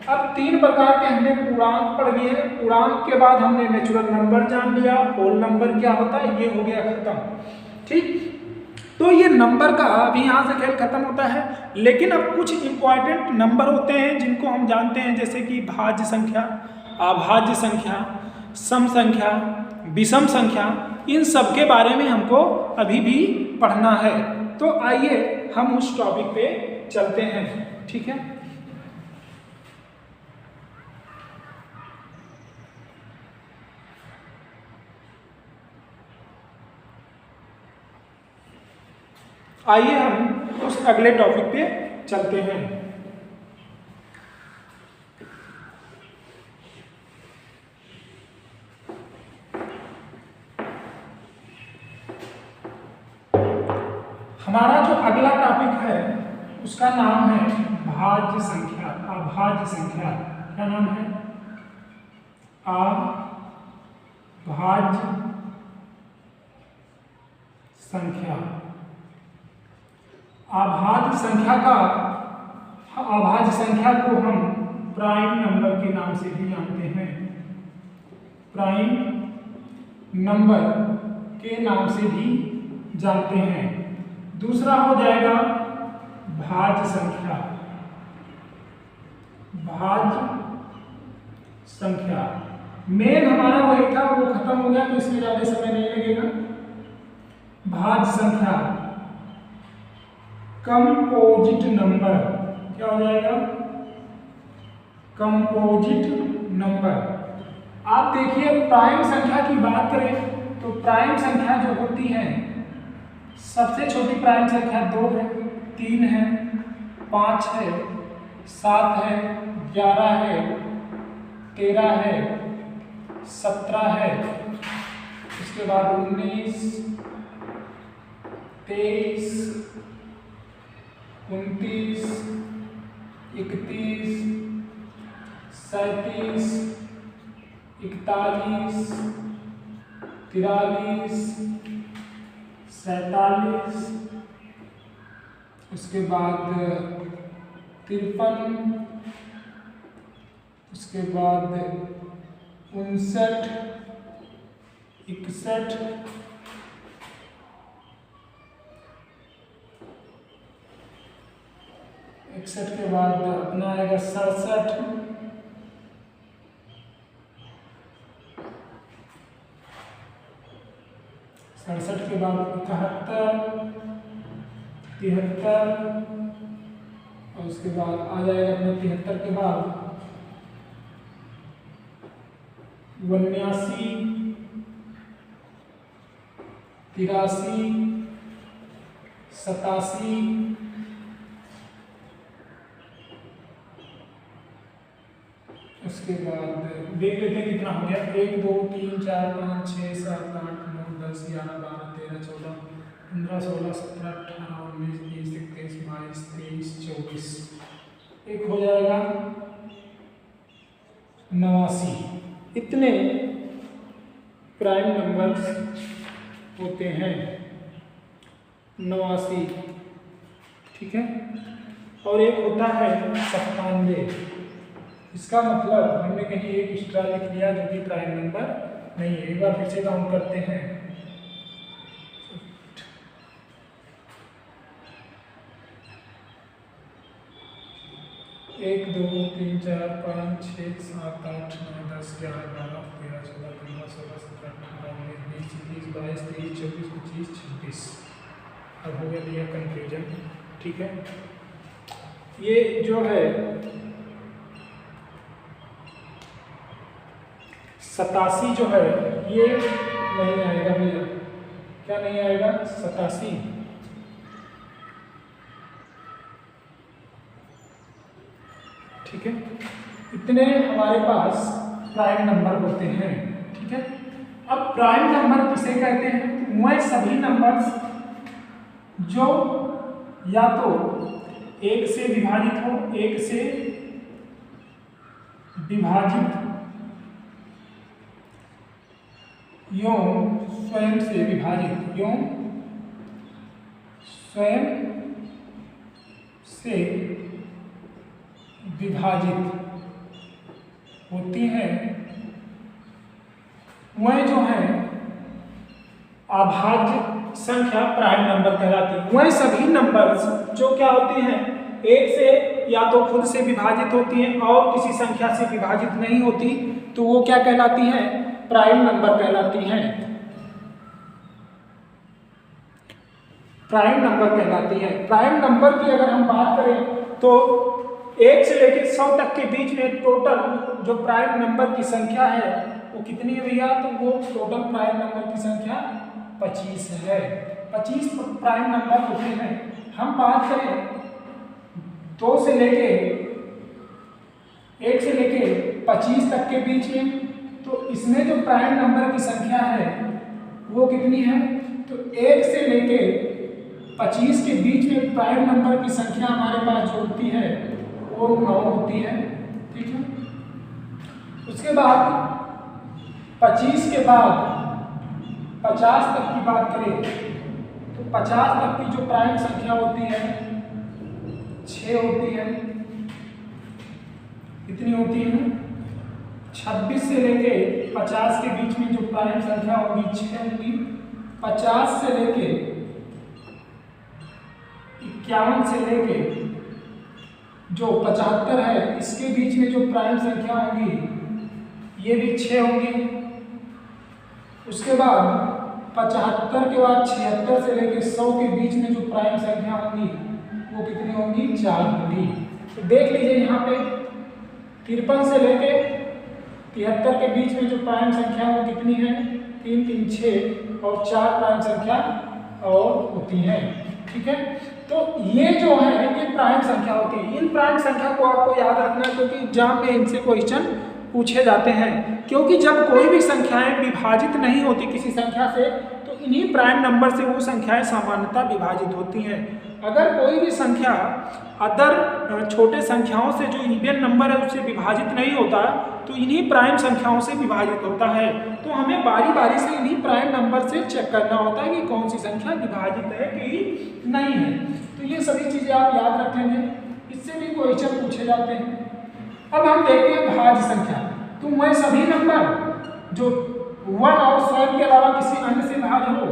अब 3 प्रकार के हमने पूर्णांक पढ़ लिए। पूर्णांक के बाद हमने नेचुरल नंबर जान लिया, होल नंबर क्या होता है, ये हो गया खत्म। ठीक, तो ये नंबर का अभी यहाँ से खेल खत्म होता है। लेकिन अब कुछ इंपॉर्टेंट नंबर होते हैं जिनको हम जानते हैं, जैसे कि भाज्य संख्या, अभाज्य संख्या, सम संख्या, विषम संख्या। इन सब के बारे में हमको अभी भी पढ़ना है। तो आइए हम उस टॉपिक पे चलते हैं। ठीक है, आइए हम उस अगले टॉपिक पे चलते हैं। हमारा जो अगला टॉपिक है उसका नाम है भाज्य संख्या, अभाज्य संख्या। क्या नाम है? अभाज्य संख्या। अभाज्य संख्या को हम प्राइम नंबर के नाम से भी जानते हैं। प्राइम नंबर के नाम से भी जानते हैं। दूसरा हो जाएगा भाज्य संख्या। भाज्य संख्या मेन हमारा वही था, वो खत्म हो गया तो इसमें ज्यादा समय नहीं लगेगा। भाज्य संख्या कंपोजिट नंबर। क्या हो जाएगा? Composite number. आप देखिए प्राइम संख्या की बात करें तो प्राइम संख्या जो होती है, सबसे छोटी प्राइम संख्या 2 है, 3 है, 5 है, 7 है, 11 है, 13 है, 17 है, उसके बाद 19, 23, 29, 31, 37, 41, 43, 47, उसके बाद 53, उसके बाद 59, 61, 61 के बाद अपना आएगा 67, 67 के बाद 71, 73 और उसके बाद आ जाएगा अपना 73 के बाद 79, 83, 87, उसके बाद देख लेते हैं कितना हो गया। 1 2 3 4 5 6 7 8 9 10 11 12 13 14 15 16 17 18 19 20 21 22 23 24। एक हो जाएगा 89। इतने प्राइम नंबर्स होते हैं, 89। ठीक है। और एक होता है 97। इसका मतलब हमने कहीं एक एक्स्ट्रा लिख लिया जो कि प्राइम नंबर नहीं है। एक बार फिर से काउंट करते हैं। 1 2 3 4 5 6 7 8 9 10 11 12 13 14 15 16 17 18 19 20 21 22 23 24 25 26। अब हो गया ये कंफ्यूजन। ठीक है। ये जो है 87 जो है ये नहीं आएगा भैया। क्या नहीं आएगा? 87। ठीक है। इतने हमारे पास प्राइम नंबर होते हैं। ठीक है। अब प्राइम नंबर किसे कहते हैं? वह सभी नंबर्स जो या तो 1 से विभाजित हो, 1 से विभाजित यों स्वयं से विभाजित, यों स्वयं से विभाजित होती हैं, वह जो है अभाज्य संख्या प्राइम नंबर कहलाती है। वह सभी नंबर्स जो क्या होते हैं, 1 से या तो खुद से विभाजित होती हैं और किसी संख्या से विभाजित नहीं होती, तो वो क्या कहलाती हैं? प्राइम नंबर कहलाती हैं। प्राइम नंबर कहलाती है। प्राइम नंबर की अगर हम बात करें तो 1 से लेकर 100 तक के बीच में टोटल जो प्राइम नंबर की संख्या है वो कितनी है भैया? तो वो टोटल प्राइम नंबर की संख्या 25 है। 25 प्राइम नंबर होते हैं। हम बात करें 2 से लेके 1 से लेके 25 तक के बीच में, तो इसमें जो प्राइम नंबर की संख्या है वो कितनी है? तो 1 से लेके 25 के बीच में प्राइम नंबर की संख्या हमारे पास जो होती है वो 9 होती है। ठीक है, उसके बाद 25 के बाद 50 तक की बात करें तो 50 तक की जो प्राइम संख्या होती है 6 होती है। कितनी होती है? 26 से लेके 50 के बीच में जो प्राइम संख्या होगी 6 होगी। 50 से लेके 51 से लेके जो 75 है इसके बीच में जो प्राइम संख्या होगी ये भी 6 होंगी। उसके बाद 75 के बाद 76 से लेके 100 के बीच में जो प्राइम संख्या होगी वो कितनी होंगी? 4 होंगी। तो देख लीजिए यहाँ पे 53 से लेके 73 के बीच में जो प्राइम संख्या वो कितनी है? 3 3 6 और 4 प्राइम संख्या और होती है। ठीक है, तो ये जो है ये प्राइम संख्या होती है। इन प्राइम संख्या को आपको याद रखना है क्योंकि एग्जाम में इनसे क्वेश्चन पूछे जाते हैं। क्योंकि जब कोई भी संख्याएं विभाजित नहीं होती किसी संख्या से तो इन्हीं प्राइम नंबर से वो संख्याएं सामान्यतः विभाजित होती हैं। अगर कोई भी संख्या अदर छोटे संख्याओं से जो इवन नंबर है उससे विभाजित नहीं होता तो इन्हीं प्राइम संख्याओं से विभाजित होता है। तो हमें बारी बारी से इन्हीं प्राइम नंबर से चेक करना होता है कि कौन सी संख्या विभाजित है कि नहीं है। तो ये सभी चीज़ें आप याद रखेंगे, इससे भी क्वेश्चन पूछे जाते हैं। अब हम देखते हैं भाज्य संख्या। तो वह सभी नंबर जो 1 और स्वयं के अलावा किसी अन्य से भाज्य हो,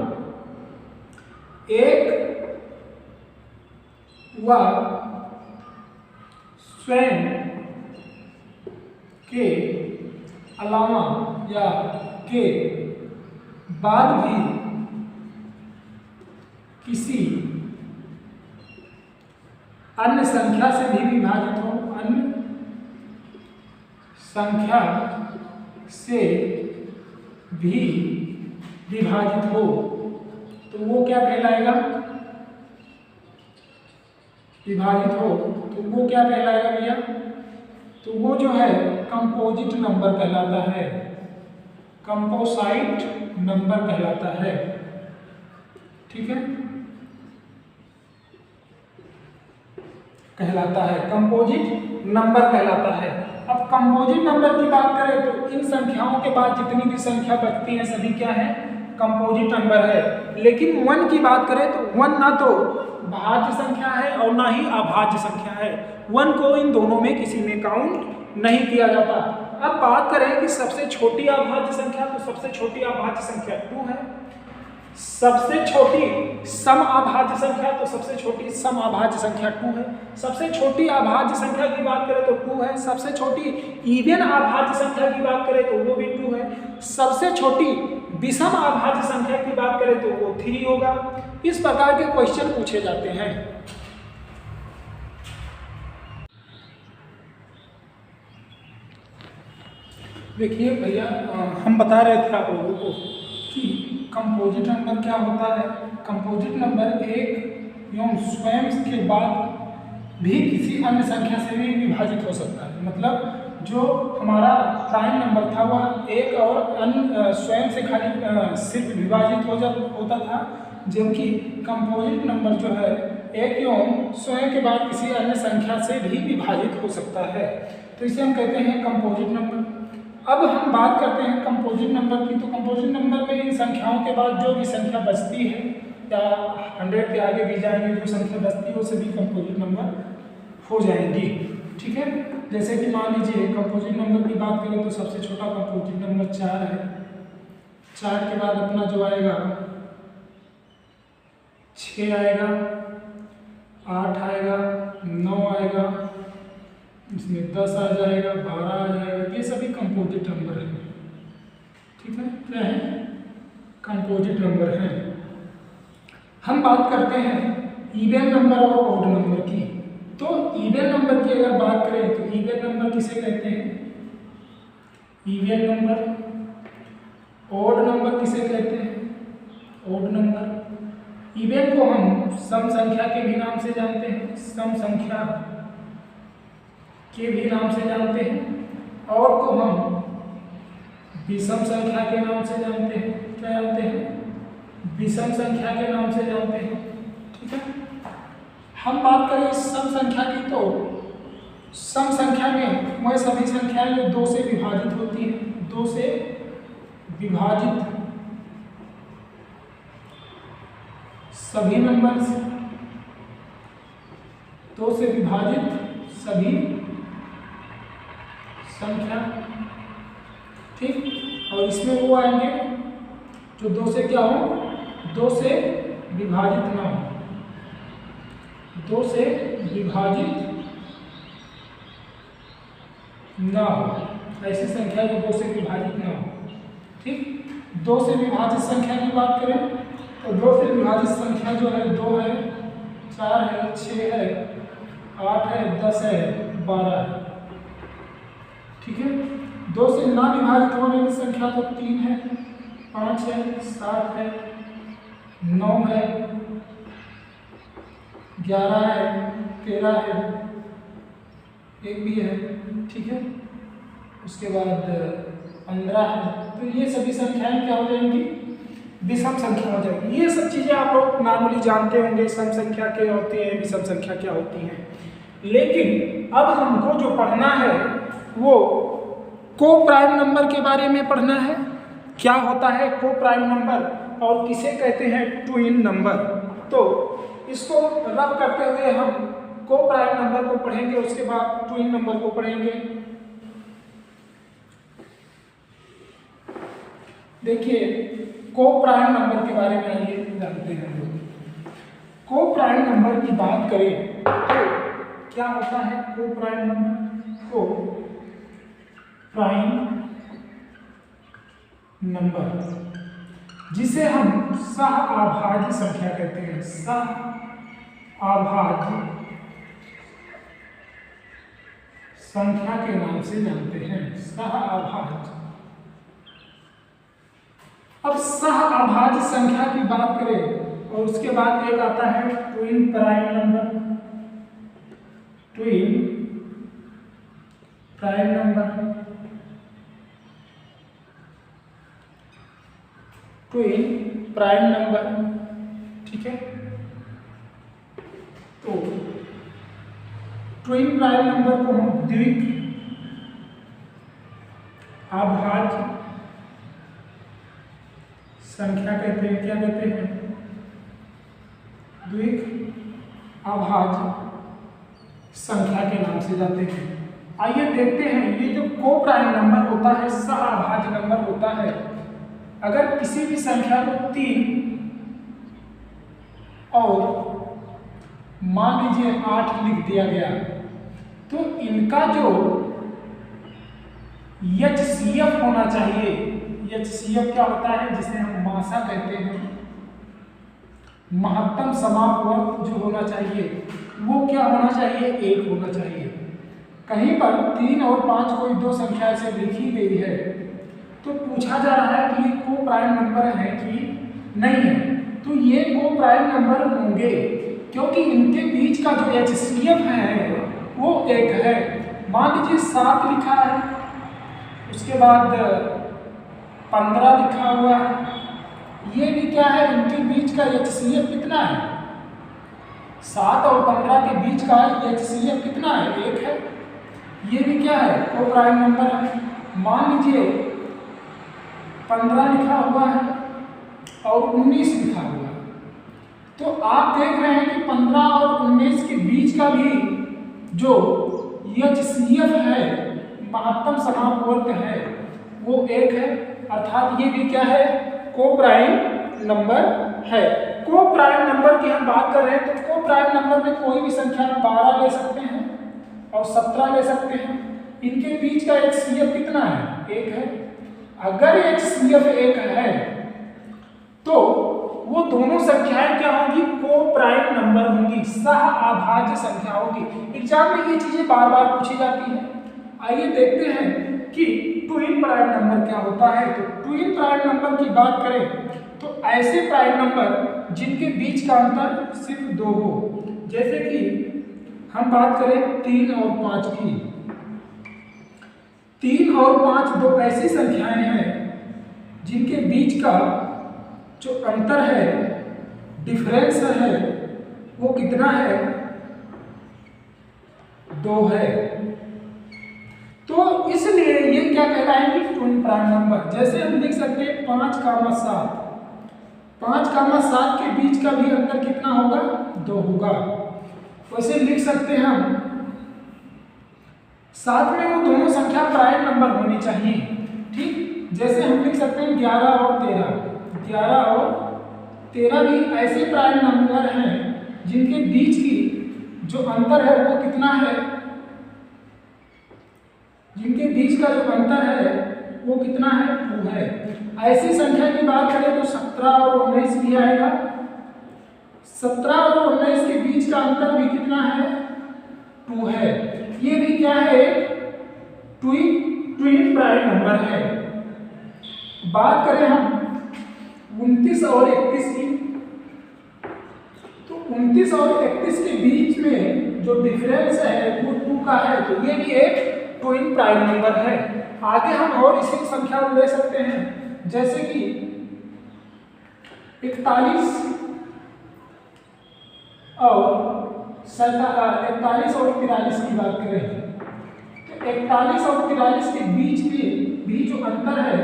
1 व स्वयं के अलावा या के बाद भी किसी अन्य संख्या से भी विभाजित हो, अन्य संख्या से भी विभाजित हो तो वो क्या कहलाएगा? विभाजित हो तो वो क्या कहलाएगा भैया? तो वो जो है कंपोजिट नंबर कहलाता है, कंपोसाइट नंबर कहलाता है। ठीक है, कहलाता है, कंपोजिट नंबर कहलाता है। अब कंपोजिट नंबर की बात करें तो इन संख्याओं के बाद जितनी भी संख्या बचती है सभी क्या है? कंपोजिट नंबर है। लेकिन 1 की बात करें तो 1 ना तो भाज्य संख्या है और ना ही अभाज्य संख्या है। 1 को इन दोनों में किसी में काउंट नहीं किया जाता। अब बात करें कि सबसे छोटी अभाज्य संख्या, तो सबसे छोटी अभाज्य संख्या 2 है। सबसे छोटी सम अभाज्य संख्या, तो सबसे छोटी सम अभाज्य संख्या 2 है। सबसे छोटी अभाज्य संख्या की बात करें तो 2 है। सबसे छोटी इवन अभाज्य संख्या की बात करें तो वो भी 2 है। सबसे छोटी विषम अभाज्य संख्या की बात करें तो वो 3 होगा। इस प्रकार के क्वेश्चन पूछे जाते हैं। देखिए भैया, हम बता रहे थे आप लोगों को कि कंपोजिट नंबर क्या होता है। कंपोजिट नंबर एक एवं स्वयं के बाद भी किसी अन्य संख्या से भी विभाजित हो सकता है। मतलब जो हमारा प्राइम नंबर था वह एक और अन्य स्वयं से खाली सिर्फ विभाजित होता था, जबकि कंपोजिट नंबर जो है एक एवं स्वयं के बाद किसी अन्य संख्या से भी विभाजित हो सकता है। तो इसे हम कहते हैं कंपोजिट नंबर। अब हम बात करते हैं कंपोजिट नंबर की। तो कंपोजिट नंबर में इन संख्याओं के बाद जो भी संख्या बचती है या 100 के आगे भी जाएंगे जो संख्या बचती है वो सभी कंपोजिट नंबर हो जाएंगी। ठीक है, जैसे कि मान लीजिए कंपोजिट नंबर की बात करें तो सबसे छोटा कंपोजिट नंबर 4 है। 4 के बाद अपना जो आएगा 6 आएगा, 8 आएगा, 9 आएगा, इसमें 10 आ जाएगा, 12 आ जाएगा। ये सभी कंपोजिट नंबर हैं। ठीक है, क्या है? कंपोजिट नंबर हैं। हम बात करते हैं इवन नंबर और ऑड नंबर की। तो इवन नंबर की अगर बात करें तो इवन नंबर किसे कहते हैं? Even number. ऑड नंबर किसे कहते हैं? Odd number. इवन को हम सम संख्या के भी नाम से जानते हैं, सम संख्या के भी नाम से जानते हैं, और को हम विषम संख्या के नाम से जानते हैं। क्या जानते हैं? विषम संख्या के नाम से जानते हैं। ठीक है, हम बात करें सम संख्या की, तो सम संख्या में वह सभी संख्याएं जो 2 से विभाजित होती हैं, 2 से विभाजित सभी नंबर्स, 2 से विभाजित सभी संख्या। ठीक, और इसमें वो आएंगे जो 2 से क्या हो, 2 से विभाजित ना हो, 2 से विभाजित ना हो, ऐसी संख्या जो 2 से विभाजित ना हो। ठीक, 2 से विभाजित संख्या की बात करें तो 2 से विभाजित संख्या जो है 2 है, 4 है, 6 है, 8 है, 10 है, 12 है। ठीक है, 2 से ना विभाजित होने की संख्या तो 3 है, 5 है, 7 है, 9 है, 11 है, 13 है, 1 भी है। ठीक है, उसके बाद 15 है। तो ये सभी संख्याएं क्या हो जाएंगी? विषम संख्या हो जाएगी। ये सब चीज़ें आप लोग नॉर्मली जानते होंगे, सम संख्या क्या होती है, विषम संख्या क्या होती है। लेकिन अब हमको जो पढ़ना है वो को प्राइम नंबर के बारे में पढ़ना है। क्या होता है को प्राइम नंबर और किसे कहते हैं ट्विन नंबर। तो इसको रब करते हुए हम को प्राइम नंबर को पढ़ेंगे, उसके बाद ट्विन नंबर को पढ़ेंगे। देखिए, को प्राइम नंबर के बारे में आइए जानते हैं हम लोग। को प्राइम नंबर की बात करें तो क्या होता है को प्राइम नंबर? को प्राइम नंबर जिसे हम सह आभाज्य संख्या कहते हैं, सह आभाज्य संख्या के नाम से जानते हैं, सह आभाज्य। अब सह आभाज्य संख्या की बात करें और उसके बाद एक आता है twin prime number, twin prime number, twin prime number. ठीक है, तो ट्विन प्राइम नंबर को हम द्विक आभाज्य संख्या कहते हैं। क्या कहते हैं? द्विक आभाज्य संख्या के नाम से जाते हैं। आइए देखते हैं, ये जो को प्राइम नंबर होता है, सह आभाज्य नंबर होता है। अगर किसी भी संख्या को 3 और मान लीजिए 8 लिख दिया गया, तो इनका जो HCF होना चाहिए, HCF क्या होता है? जिसे हम मासा कहते हैं, महत्तम समापवर्ग जो होना चाहिए वो क्या होना चाहिए? 1 होना चाहिए। कहीं पर 3 और 5 कोई 2 संख्या से लिखी गई है तो पूछा जा रहा है कि ये को प्राइम नंबर है कि नहीं है। तो ये को प्राइम नंबर होंगे क्योंकि इनके बीच का जो HCF है वो 1 है। मान लीजिए 7 लिखा है, उसके बाद 15 लिखा हुआ है, ये भी क्या है? इनके बीच का HCF कितना है? 7 और 15 के बीच का HCF कितना है? 1 है। ये भी क्या है? को प्राइम नंबर है। मान लीजिए 15 लिखा हुआ है और 19 लिखा हुआ है, तो आप देख रहे हैं कि 15 और 19 के बीच का भी जो HCF है, महत्तम समापवर्ग है, वो 1 है। अर्थात ये भी क्या है? को प्राइम नंबर है। को प्राइम नंबर की हम बात कर रहे हैं तो को प्राइम नंबर में कोई भी संख्या 12 ले सकते हैं और 17 ले सकते हैं। इनके बीच का HCF कितना है? 1 है। अगर HCF 1 है तो वो दोनों संख्याएं क्या होंगी? को प्राइम नंबर होंगी, सह आभाज्य संख्या होगी। एग्जाम में ये चीजें बार बार पूछी जाती हैं। आइए देखते हैं कि ट्विन प्राइम नंबर क्या होता है। तो ट्विन प्राइम नंबर की बात करें तो ऐसे प्राइम नंबर जिनके बीच का अंतर सिर्फ 2 हो। जैसे कि हम बात करें 3 और 5 की। 3 और 5 दो ऐसी संख्याएं हैं जिनके बीच का जो अंतर है, डिफरेंस है, वो कितना है? 2 है। तो इसलिए ये क्या कहलाएंगे? Twin prime number. जैसे हम लिख सकते हैं 5, 7। 5, 7 के बीच का भी अंतर कितना होगा? 2 होगा। वैसे लिख सकते हैं हम, साथ में वो दोनों संख्या प्राइम नंबर होनी चाहिए। ठीक, जैसे हम लिख सकते हैं 11 और 13। 11 और 13 भी ऐसे प्राइम नंबर हैं जिनके बीच की जो अंतर है वो कितना है? जिनके बीच का जो अंतर है वो कितना है? 2 है। ऐसी संख्या की बात करें तो 17 और 19 भी आएगा। 17 और 19 के बीच का अंतर भी कितना है? 2 है। ये भी क्या है? ट्विन प्राइम नंबर है। बात करें हम 29 और 31 की, तो 29 और 31 के बीच में जो डिफरेंस है वो 2 का है, तो ये भी एक ट्विन प्राइम नंबर है। आगे हम और इसी संख्या ले सकते हैं, जैसे कि 41 और 43 की बात करें तो 41 और 43 के बीच में भी जो अंतर है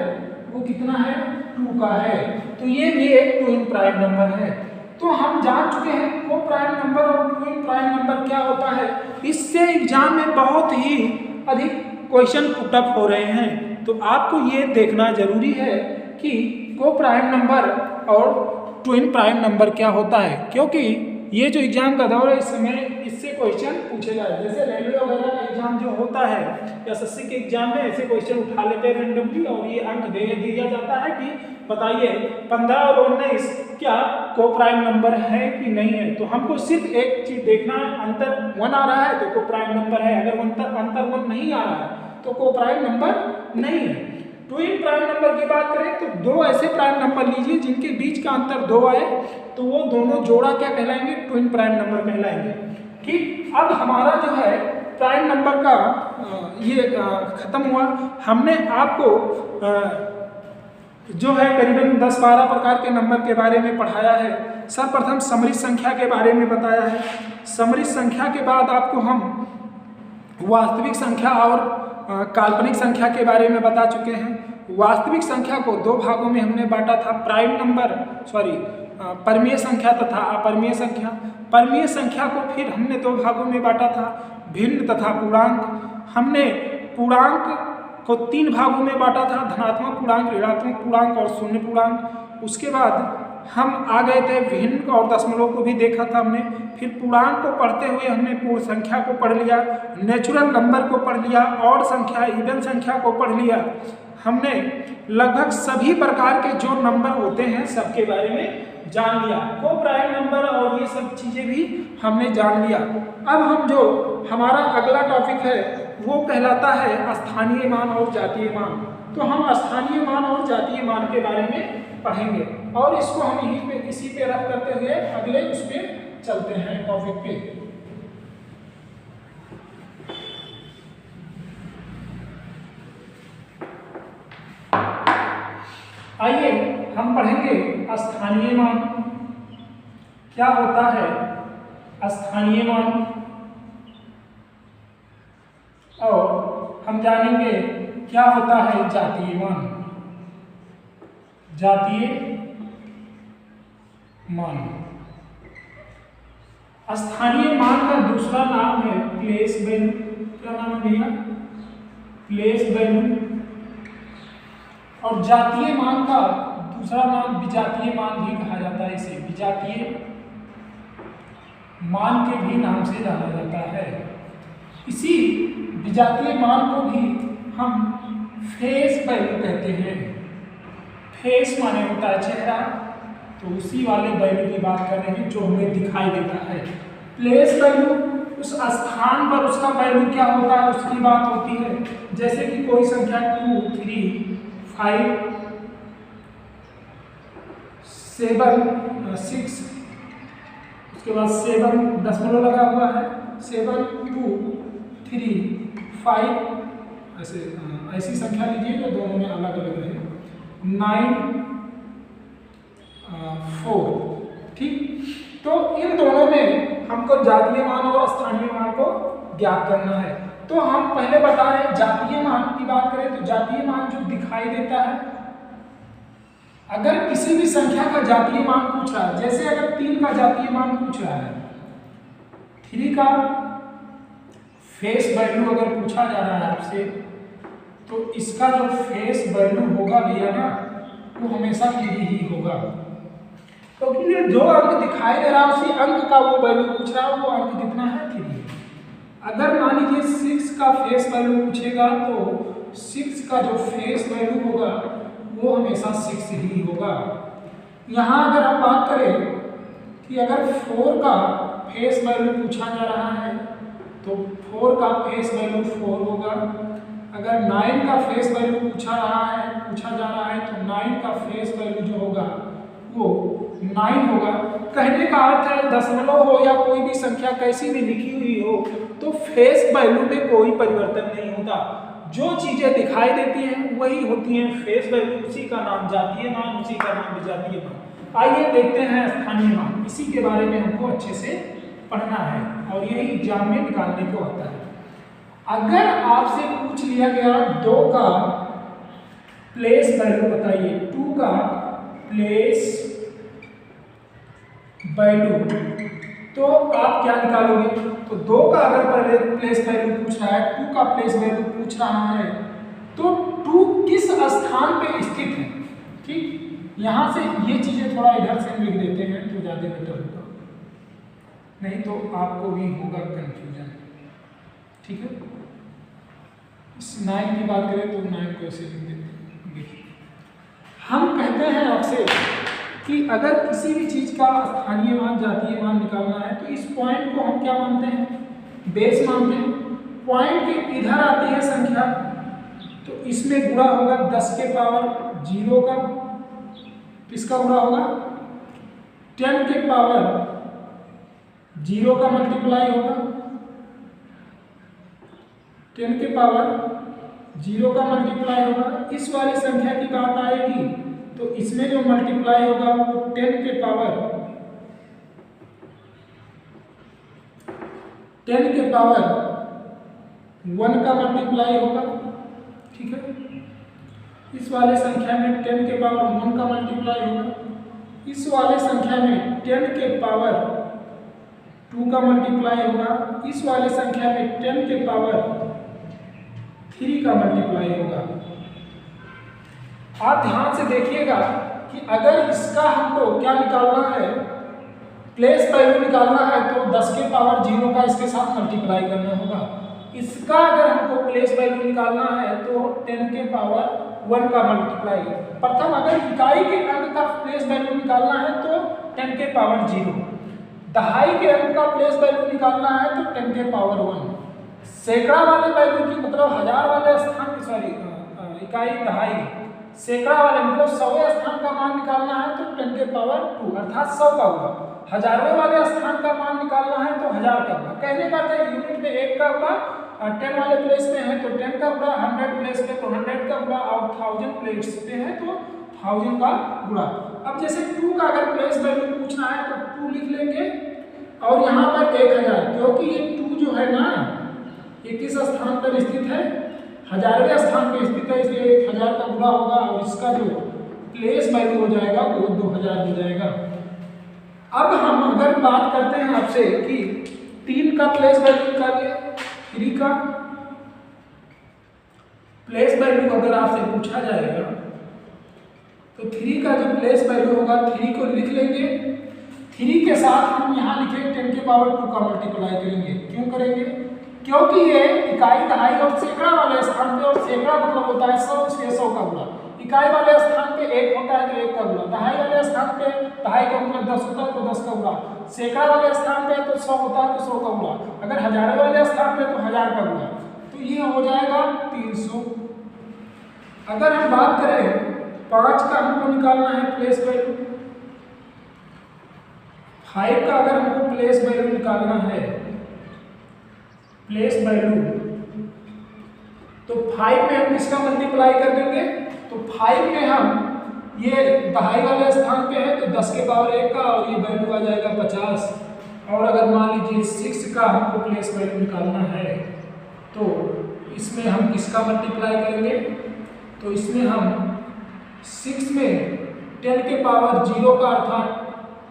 वो कितना है? 2 का है। तो ये भी एक ट्विन प्राइम नंबर है। तो हम जान चुके हैं को प्राइम नंबर और ट्विन प्राइम नंबर क्या होता है। इससे एग्जाम में बहुत ही अधिक क्वेश्चन पुटअप हो रहे हैं, तो आपको ये देखना जरूरी है कि को प्राइम नंबर और ट्विन प्राइम नंबर क्या होता है, क्योंकि ये जो एग्जाम का दौर है इस समय इससे क्वेश्चन पूछे जाए। जैसे रेलवे वगैरह का एग्जाम जो होता है, एसएससी के एग्जाम में ऐसे क्वेश्चन उठा लेते हैं रेंडमली और ये अंक दे दिया जाता है कि बताइए 15 और 19 क्या को प्राइम नंबर है कि नहीं है। तो हमको सिर्फ एक चीज देखना है, अंतर 1 आ रहा है तो को प्राइम नंबर है, अगर अंतर 1 नहीं आ रहा है तो को प्राइम नंबर नहीं है। ट्विन प्राइम नंबर की बात करें तो 2 ऐसे प्राइम नंबर लीजिए जिनके बीच का अंतर 2 आए, तो वो दोनों जोड़ा क्या कहलाएंगे? ट्विन प्राइम नंबर कहलाएंगे। ठीक, अब हमारा जो है प्राइम नंबर का ये खत्म हुआ। हमने आपको जो है करीबन 10-12 प्रकार के नंबर के बारे में पढ़ाया है। सर्वप्रथम समरित संख्या के बारे में बताया है। समरित संख्या के बाद आपको हम वास्तविक संख्या और काल्पनिक संख्या के बारे में बता चुके हैं। वास्तविक संख्या को 2 भागों में हमने बांटा था, परमीय संख्या तथा अपरमीय संख्या। परमीय संख्या को फिर हमने 2 भागों में बांटा था, भिन्न तथा पूर्णांक। हमने पूर्णांक को 3 भागों में बांटा था, धनात्मक पूर्णांक, ऋणात्मक पूर्णांक और शून्य पूर्णांक। उसके बाद हम आ गए थे भिन्न और दशमलव को भी देखा था हमने। फिर पूर्णांक को पढ़ते हुए हमने पूर्ण संख्या को पढ़ लिया, नेचुरल नंबर को पढ़ लिया, ऑड संख्या, इवन संख्या को पढ़ लिया। हमने लगभग सभी प्रकार के जो नंबर होते हैं सबके बारे में जान लिया। को प्राइम नंबर और ये सब चीजें भी हमने जान लिया। अब हम जो हमारा अगला टॉपिक है वो कहलाता है स्थानीय मान और जातीय मान। तो हम स्थानीय मान और जातीय मान के बारे में पढ़ेंगे और इसको हम यहीं पे इसी पे रख करते हुए अगले उस पे चलते हैं टॉपिक पे। आइए हम पढ़ेंगे स्थानीय मान। क्या होता है स्थानीय मान, और हम जानेंगे क्या होता है जातीय मान। जातीय मान, स्थानीय मान का दूसरा नाम है प्लेस वैल्यू। क्या नाम है भैया? Place value. और जातीय मान का दूसरा नाम विजातीय मान भी कहा जाता है। इसे विजातीय मान के भी नाम से जाना जाता है। इसी विजातीय मान को भी हम फेस वैल्यू कहते हैं। फेस माने होता है चेहरा, तो उसी वाले वैल्यू की बात कर रहे हैं जो हमें दिखाई देता है। प्लेस वैल्यू उस स्थान पर उसका वैल्यू क्या होता है उसकी बात होती है। जैसे कि कोई संख्या 2, 3, 5, 7 6, उसके बाद 7 दशमलव लगा हुआ है, 7 2 3 5, ऐसी संख्या लीजिए जो दोनों में अलग अलग रहे, 9 4। ठीक, तो इन दोनों में हमको जातीय मान और स्थानीय मान को ज्ञात करना है। तो हम पहले बता रहे जातीय मान की बात करें तो जातीय मान जो दिखाई देता है, अगर किसी भी संख्या का जातीय मान पूछ रहा है, जैसे अगर 3 का जातीय मान पूछ रहा है, 3 का फेस वैल्यू अगर पूछा जा रहा है आपसे, तो इसका जो फेस वैल्यू होगा भैया ना, वो हमेशा 3 ही होगा, क्योंकि जो अंक दिखाई दे रहा है उसी अंक का वो वैल्यू पूछ रहा है, वो अंक कितना है 3। अगर मान लीजिए 6 का फेस वैल्यू पूछेगा तो 6 का जो फेस वैल्यू होगा वो हमेशा 6 ही होगा। यहाँ अगर हम बात करें कि अगर 4 का फेस वैल्यू पूछा जा रहा है तो 4 का फेस वैल्यू 4 होगा। अगर 9 का फेस वैल्यू पूछा जा रहा है तो 9 का फेस वैल्यू जो होगा वो 9 होगा। कहने का अर्थ है दशमलव हो या कोई भी संख्या कैसी भी लिखी हुई हो तो फेस वैल्यू में कोई परिवर्तन नहीं होता, जो चीजें दिखाई देती हैं वही होती हैं फेस वैल्यू, उसी का नाम जातीय मान, उसी का नाम विजातीय मान। आइए देखते हैं स्थानीय मान, इसी के बारे में हमको अच्छे से पढ़ना है और यही एग्जाम में निकालने को आता है। अगर आपसे पूछ लिया गया 2 का प्लेस वैल्यू बताइए, 2 का प्लेस वैल्यू, तो आप क्या निकालोगे? तो 2 का अगर पहले प्लेस वैल्यू पूछ रहा है, 2 का प्लेस वैल्यू पूछ रहा है, तो 2 किस स्थान पे स्थित है। ठीक, यहां से ये चीजें थोड़ा इधर से लिख देते हैं तो ज्यादा बेटर होगा, नहीं तो आपको भी होगा कंफ्यूजन। ठीक है, इस 9 की बात करें तो 9 को ऐसे लिख देते हैं। देखिए, हम कहते हैं आपसे कि अगर किसी भी चीज का स्थानीय मान जातीय मान निकालना है तो इस पॉइंट को हम क्या मानते हैं? बेस मानते हैं। पॉइंट के इधर आती है संख्या तो इसमें गुणा होगा 10 के पावर 0 का, किसका गुणा होगा? 10 के पावर 0 का मल्टीप्लाई होगा, 10 के पावर 0 का मल्टीप्लाई होगा। इस वाली संख्या की बात आएगी तो इसमें जो मल्टीप्लाई होगा वो 10 के पावर 1 का मल्टीप्लाई होगा। ठीक है, इस वाले संख्या में 10 के पावर 1 का मल्टीप्लाई होगा, इस वाले संख्या में 10 के पावर 2 का मल्टीप्लाई होगा, इस वाले संख्या में 10 के पावर 3 का मल्टीप्लाई होगा। आप ध्यान से देखिएगा कि अगर इसका हमको क्या निकालना है, प्लेस वैल्यू निकालना है तो 10 के पावर 0 का इसके साथ मल्टीप्लाई करना होगा। इसका अगर हमको प्लेस वैल्यू निकालना है तो 10 के पावर 1 का मल्टीप्लाई। प्रथम अगर इकाई के अंक का प्लेस वैल्यू निकालना है तो 10 के पावर 0, दहाई के अंक का प्लेस वैल्यू निकालना है तो 10 के पावर 1, सैकड़ा वाले वैल्यू की मतलब हजार वाले स्थान की इकाई दहाई, सैकड़ा वाले मतलब 100वें स्थान का मान निकालना है तो 10 के पावर 2 अर्थात 100 का होगा। हजारवें वाले स्थान का मान निकालना है तो 1000 का होगा। कहने का अर्थ है यूनिट में 1 का होगा, 10 वाले प्लेस पे है तो 10 का गुणा, 100 प्लेस पे तो 100 का गुणा और 1000 प्लेस पे है तो 1000 का गुणा। अब जैसे 2 का अगर प्लेस वैल्यू पूछना है तो 2 लिख लेंगे और यहाँ पर 1000, क्योंकि ये 2 जो है ना ये किस स्थान पर स्थित है? हजारवें स्थान पर स्थित है, इसलिए 1000 का गुणा होगा और इसका जो प्लेस वैल्यू हो जाएगा वो 2000 हो जाएगा। अब हम अगर बात करते हैं आपसे कि 3 का प्लेस वैल्यू निकालिए, 3 का प्लेस वैल्यू अगर आपसे पूछा जाएगा तो 3 का जो प्लेस वैल्यू होगा 3 को लिख लेंगे, 3 के साथ हम यहाँ लिखेंगे 10 के पावर 2 का मल्टीप्लाई करेंगे। क्यों करेंगे? क्योंकि ये इकाई दहाई और सैकड़ा वाले स्थान पे, और सैकड़ा मतलब होता है 100, इसलिए 100 का गुणा। इकाई वाले स्थान पे 1 होता है तो 1 का गुणा, दहाई वाले स्थान पे दहाई का मतलब 10 होता है तो 10 का गुणा, सैकड़ा वाले स्थान पे तो 100 होता है तो 100 का गुणा, अगर हजारे वाले स्थान पे तो 1000 का गुणा, तो ये हो जाएगा 300। अगर हम बात करें 5 का हमको निकालना है प्लेस वैल्यू, 5 का अगर हमको प्लेस वैल्यू निकालना है, प्लेस वैल्यू, तो 5 में हम किसका मल्टीप्लाई कर देंगे, तो 5 में हम ये दहाई वाले स्थान पे है तो 10 के पावर 1 का, और ये वैल्यू आ जाएगा 50। और अगर मान लीजिए 6 का हमको प्लेस वैल्यू निकालना है तो इसमें हम किसका मल्टीप्लाई करेंगे, तो इसमें हम 6 में 10 के पावर 0 का अर्थात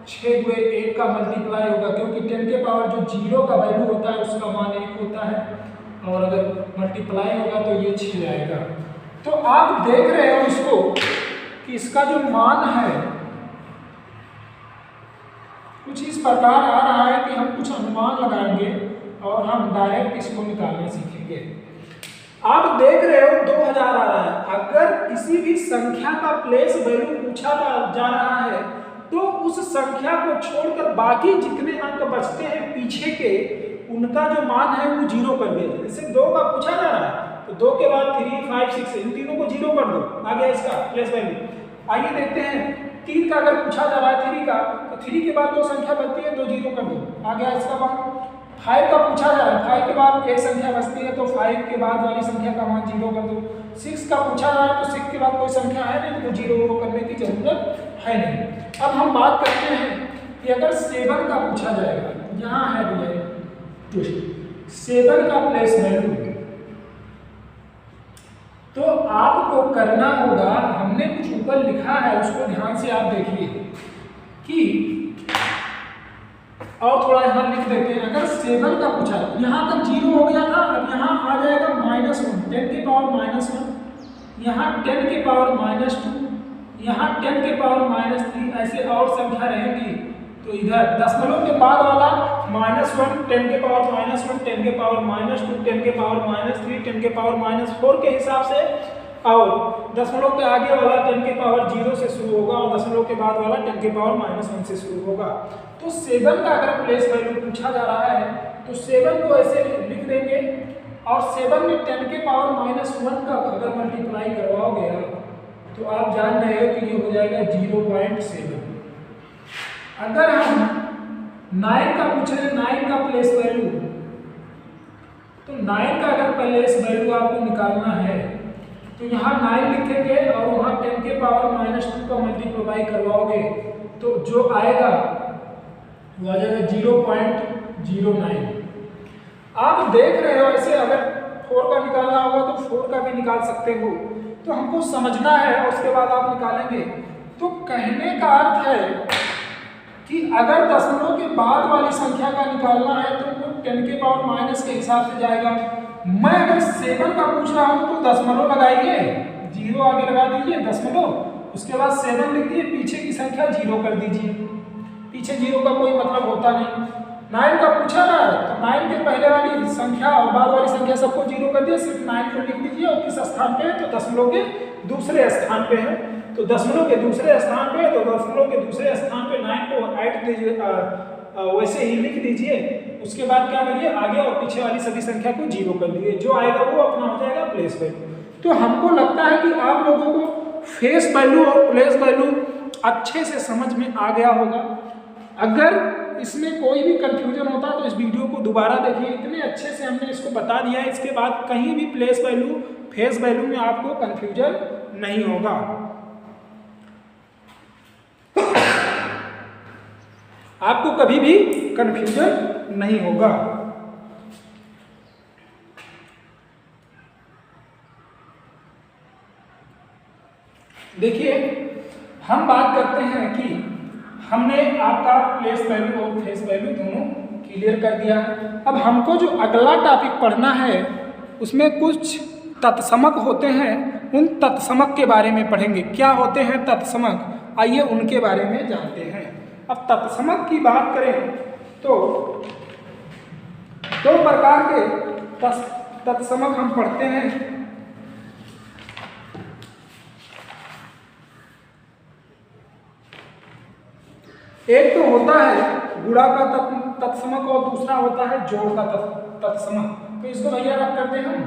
6 गुणे 1 का मल्टीप्लाई होगा, क्योंकि 10 के पावर जो 0 का वैल्यू होता है उसका मान 1 होता है, और अगर मल्टीप्लाई होगा तो ये 6 आएगा। तो आप देख रहे हो इसको कि इसका जो मान है कुछ इस प्रकार आ रहा है कि हम कुछ अनुमान लगाएंगे और हम डायरेक्ट इसको निकालना सीखेंगे। आप देख रहे हो 2000 आ रहा है। अगर किसी भी संख्या का प्लेस वैल्यू पूछा जा रहा है तो उस संख्या को छोड़कर बाकी जितने अंक बचते हैं पीछे के, उनका जो मान है वो 0 कर दिया। जैसे 2 का पूछा जा रहा है तो 2 के बाद 3, 5, 6 इन तीनों को 0 कर दो, आ गया इसका प्लेस वैल्यू। आइए देखते हैं 3 का अगर पूछा जा रहा है 3 का, तो 3 के बाद 2 संख्या बचती है तो 0 कर दो, आ गया इसका मान। 5 का पूछा जा रहा है, 5 के बाद एक संख्या बचती है तो 5 के बाद वाली संख्या का मान 0 कर दो। 6 का पूछा जा रहा है तो 6 के बाद कोई संख्या है नहीं तो 0 करने की जरूरत है नहीं। अब हम बात करते हैं कि अगर 7 का पूछा जाएगा, यहाँ है भैया ट्विस्ट, 7 का प्लेस वैल्यू, तो आपको करना होगा, हमने कुछ ऊपर लिखा है उसको ध्यान से आप देखिए कि, और थोड़ा यहाँ लिख देते हैं। अगर 7 का पूछा, यहाँ तक 0 हो गया था, अब यहाँ आ जाएगा -1, 10 के पावर -1, यहाँ 10 के पावर -2, यहाँ 10 के पावर -3, ऐसे और संख्या रहेंगी। तो इधर दशमलव के बाद वाला -1, 10 के पावर -1, 10 के पावर -2, 10 के पावर -3, 10 के पावर -4 के हिसाब से, और दशमलव के आगे वाला 10 के पावर 0 से शुरू होगा और दशमलव के बाद वाला 10 के पावर -1 से शुरू होगा। तो 7 का अगर प्लेस वैल्यू पूछा जा रहा है तो 7 को ऐसे लिख देंगे, और 7 में 10 के पावर -1 का अगर मल्टीप्लाई करवाओगे तो आप जान रहे हो कि ये हो जाएगा 0.7। अगर हम 9 का पूछ रहे हैं, 9 का प्लेस वैल्यू, तो 9 का अगर प्लेस वैल्यू आपको निकालना है तो यहाँ 9 लिखेंगे और वहाँ 10 के पावर -2 का मल्टीप्लाई करवाओगे तो जो आएगा वो आ जाएगा 0.09। आप देख रहे हो ऐसे अगर 4 का निकालना होगा तो 4 का भी निकाल सकते हो, तो हमको समझना है और उसके बाद आप निकालेंगे। तो कहने का अर्थ है कि अगर दशमलव के बाद वाली संख्या का निकालना है तो वो 10 के पावर माइनस के हिसाब से जाएगा। मैं अगर 7 का पूछ रहा हूँ तो दशमलव लगाइए, 0 आगे लगा दीजिए दशमलव, उसके बाद 7 लिख दिए, पीछे की संख्या 0 कर दीजिए, पीछे 0 का कोई मतलब होता नहीं। 9 का पूछा ना तो 9 के पहले वाली संख्या और बाद वाली संख्या सबको 0 कर दिया, सिर्फ 9 को लिख दीजिए। और किस स्थान पे है तो दशमलव के दूसरे स्थान पे है, तो दशमलव के दूसरे स्थान पे, तो दशमलव के दूसरे स्थान पे 9 को ऐड दीजिए, वैसे ही लिख दीजिए। उसके बाद क्या करिए, आगे और पीछे वाली सभी संख्या को 0 कर दीजिए, जो आएगा वो अपना हो जाएगा प्लेस वैल्यू। तो हमको लगता है कि आप लोगों को फेस वैल्यू और प्लेस वैल्यू अच्छे से समझ में आ गया होगा। अगर इसमें कोई भी कंफ्यूजन होता है तो इस वीडियो को दोबारा देखिए, इतने अच्छे से हमने इसको बता दिया है, इसके बाद कहीं भी प्लेस वैल्यू फेस वैल्यू में आपको कंफ्यूजन नहीं होगा। आपको कभी भी कंफ्यूजन नहीं होगा। देखिए हम बात करते हैं कि हमने आपका प्लेस वैल्यू और फेस वैल्यू दोनों क्लियर कर दिया। अब हमको जो अगला टॉपिक पढ़ना है उसमें कुछ तत्समक होते हैं, उन तत्समक के बारे में पढ़ेंगे। क्या होते हैं तत्समक, आइए उनके बारे में जानते हैं। अब तत्समक की बात करें तो दो प्रकार के तत्समक हम पढ़ते हैं। एक तो होता है गुणा का तत्समक और दूसरा होता है जोड़ का तत्समक। तो इसको भैया रख करते हैं हम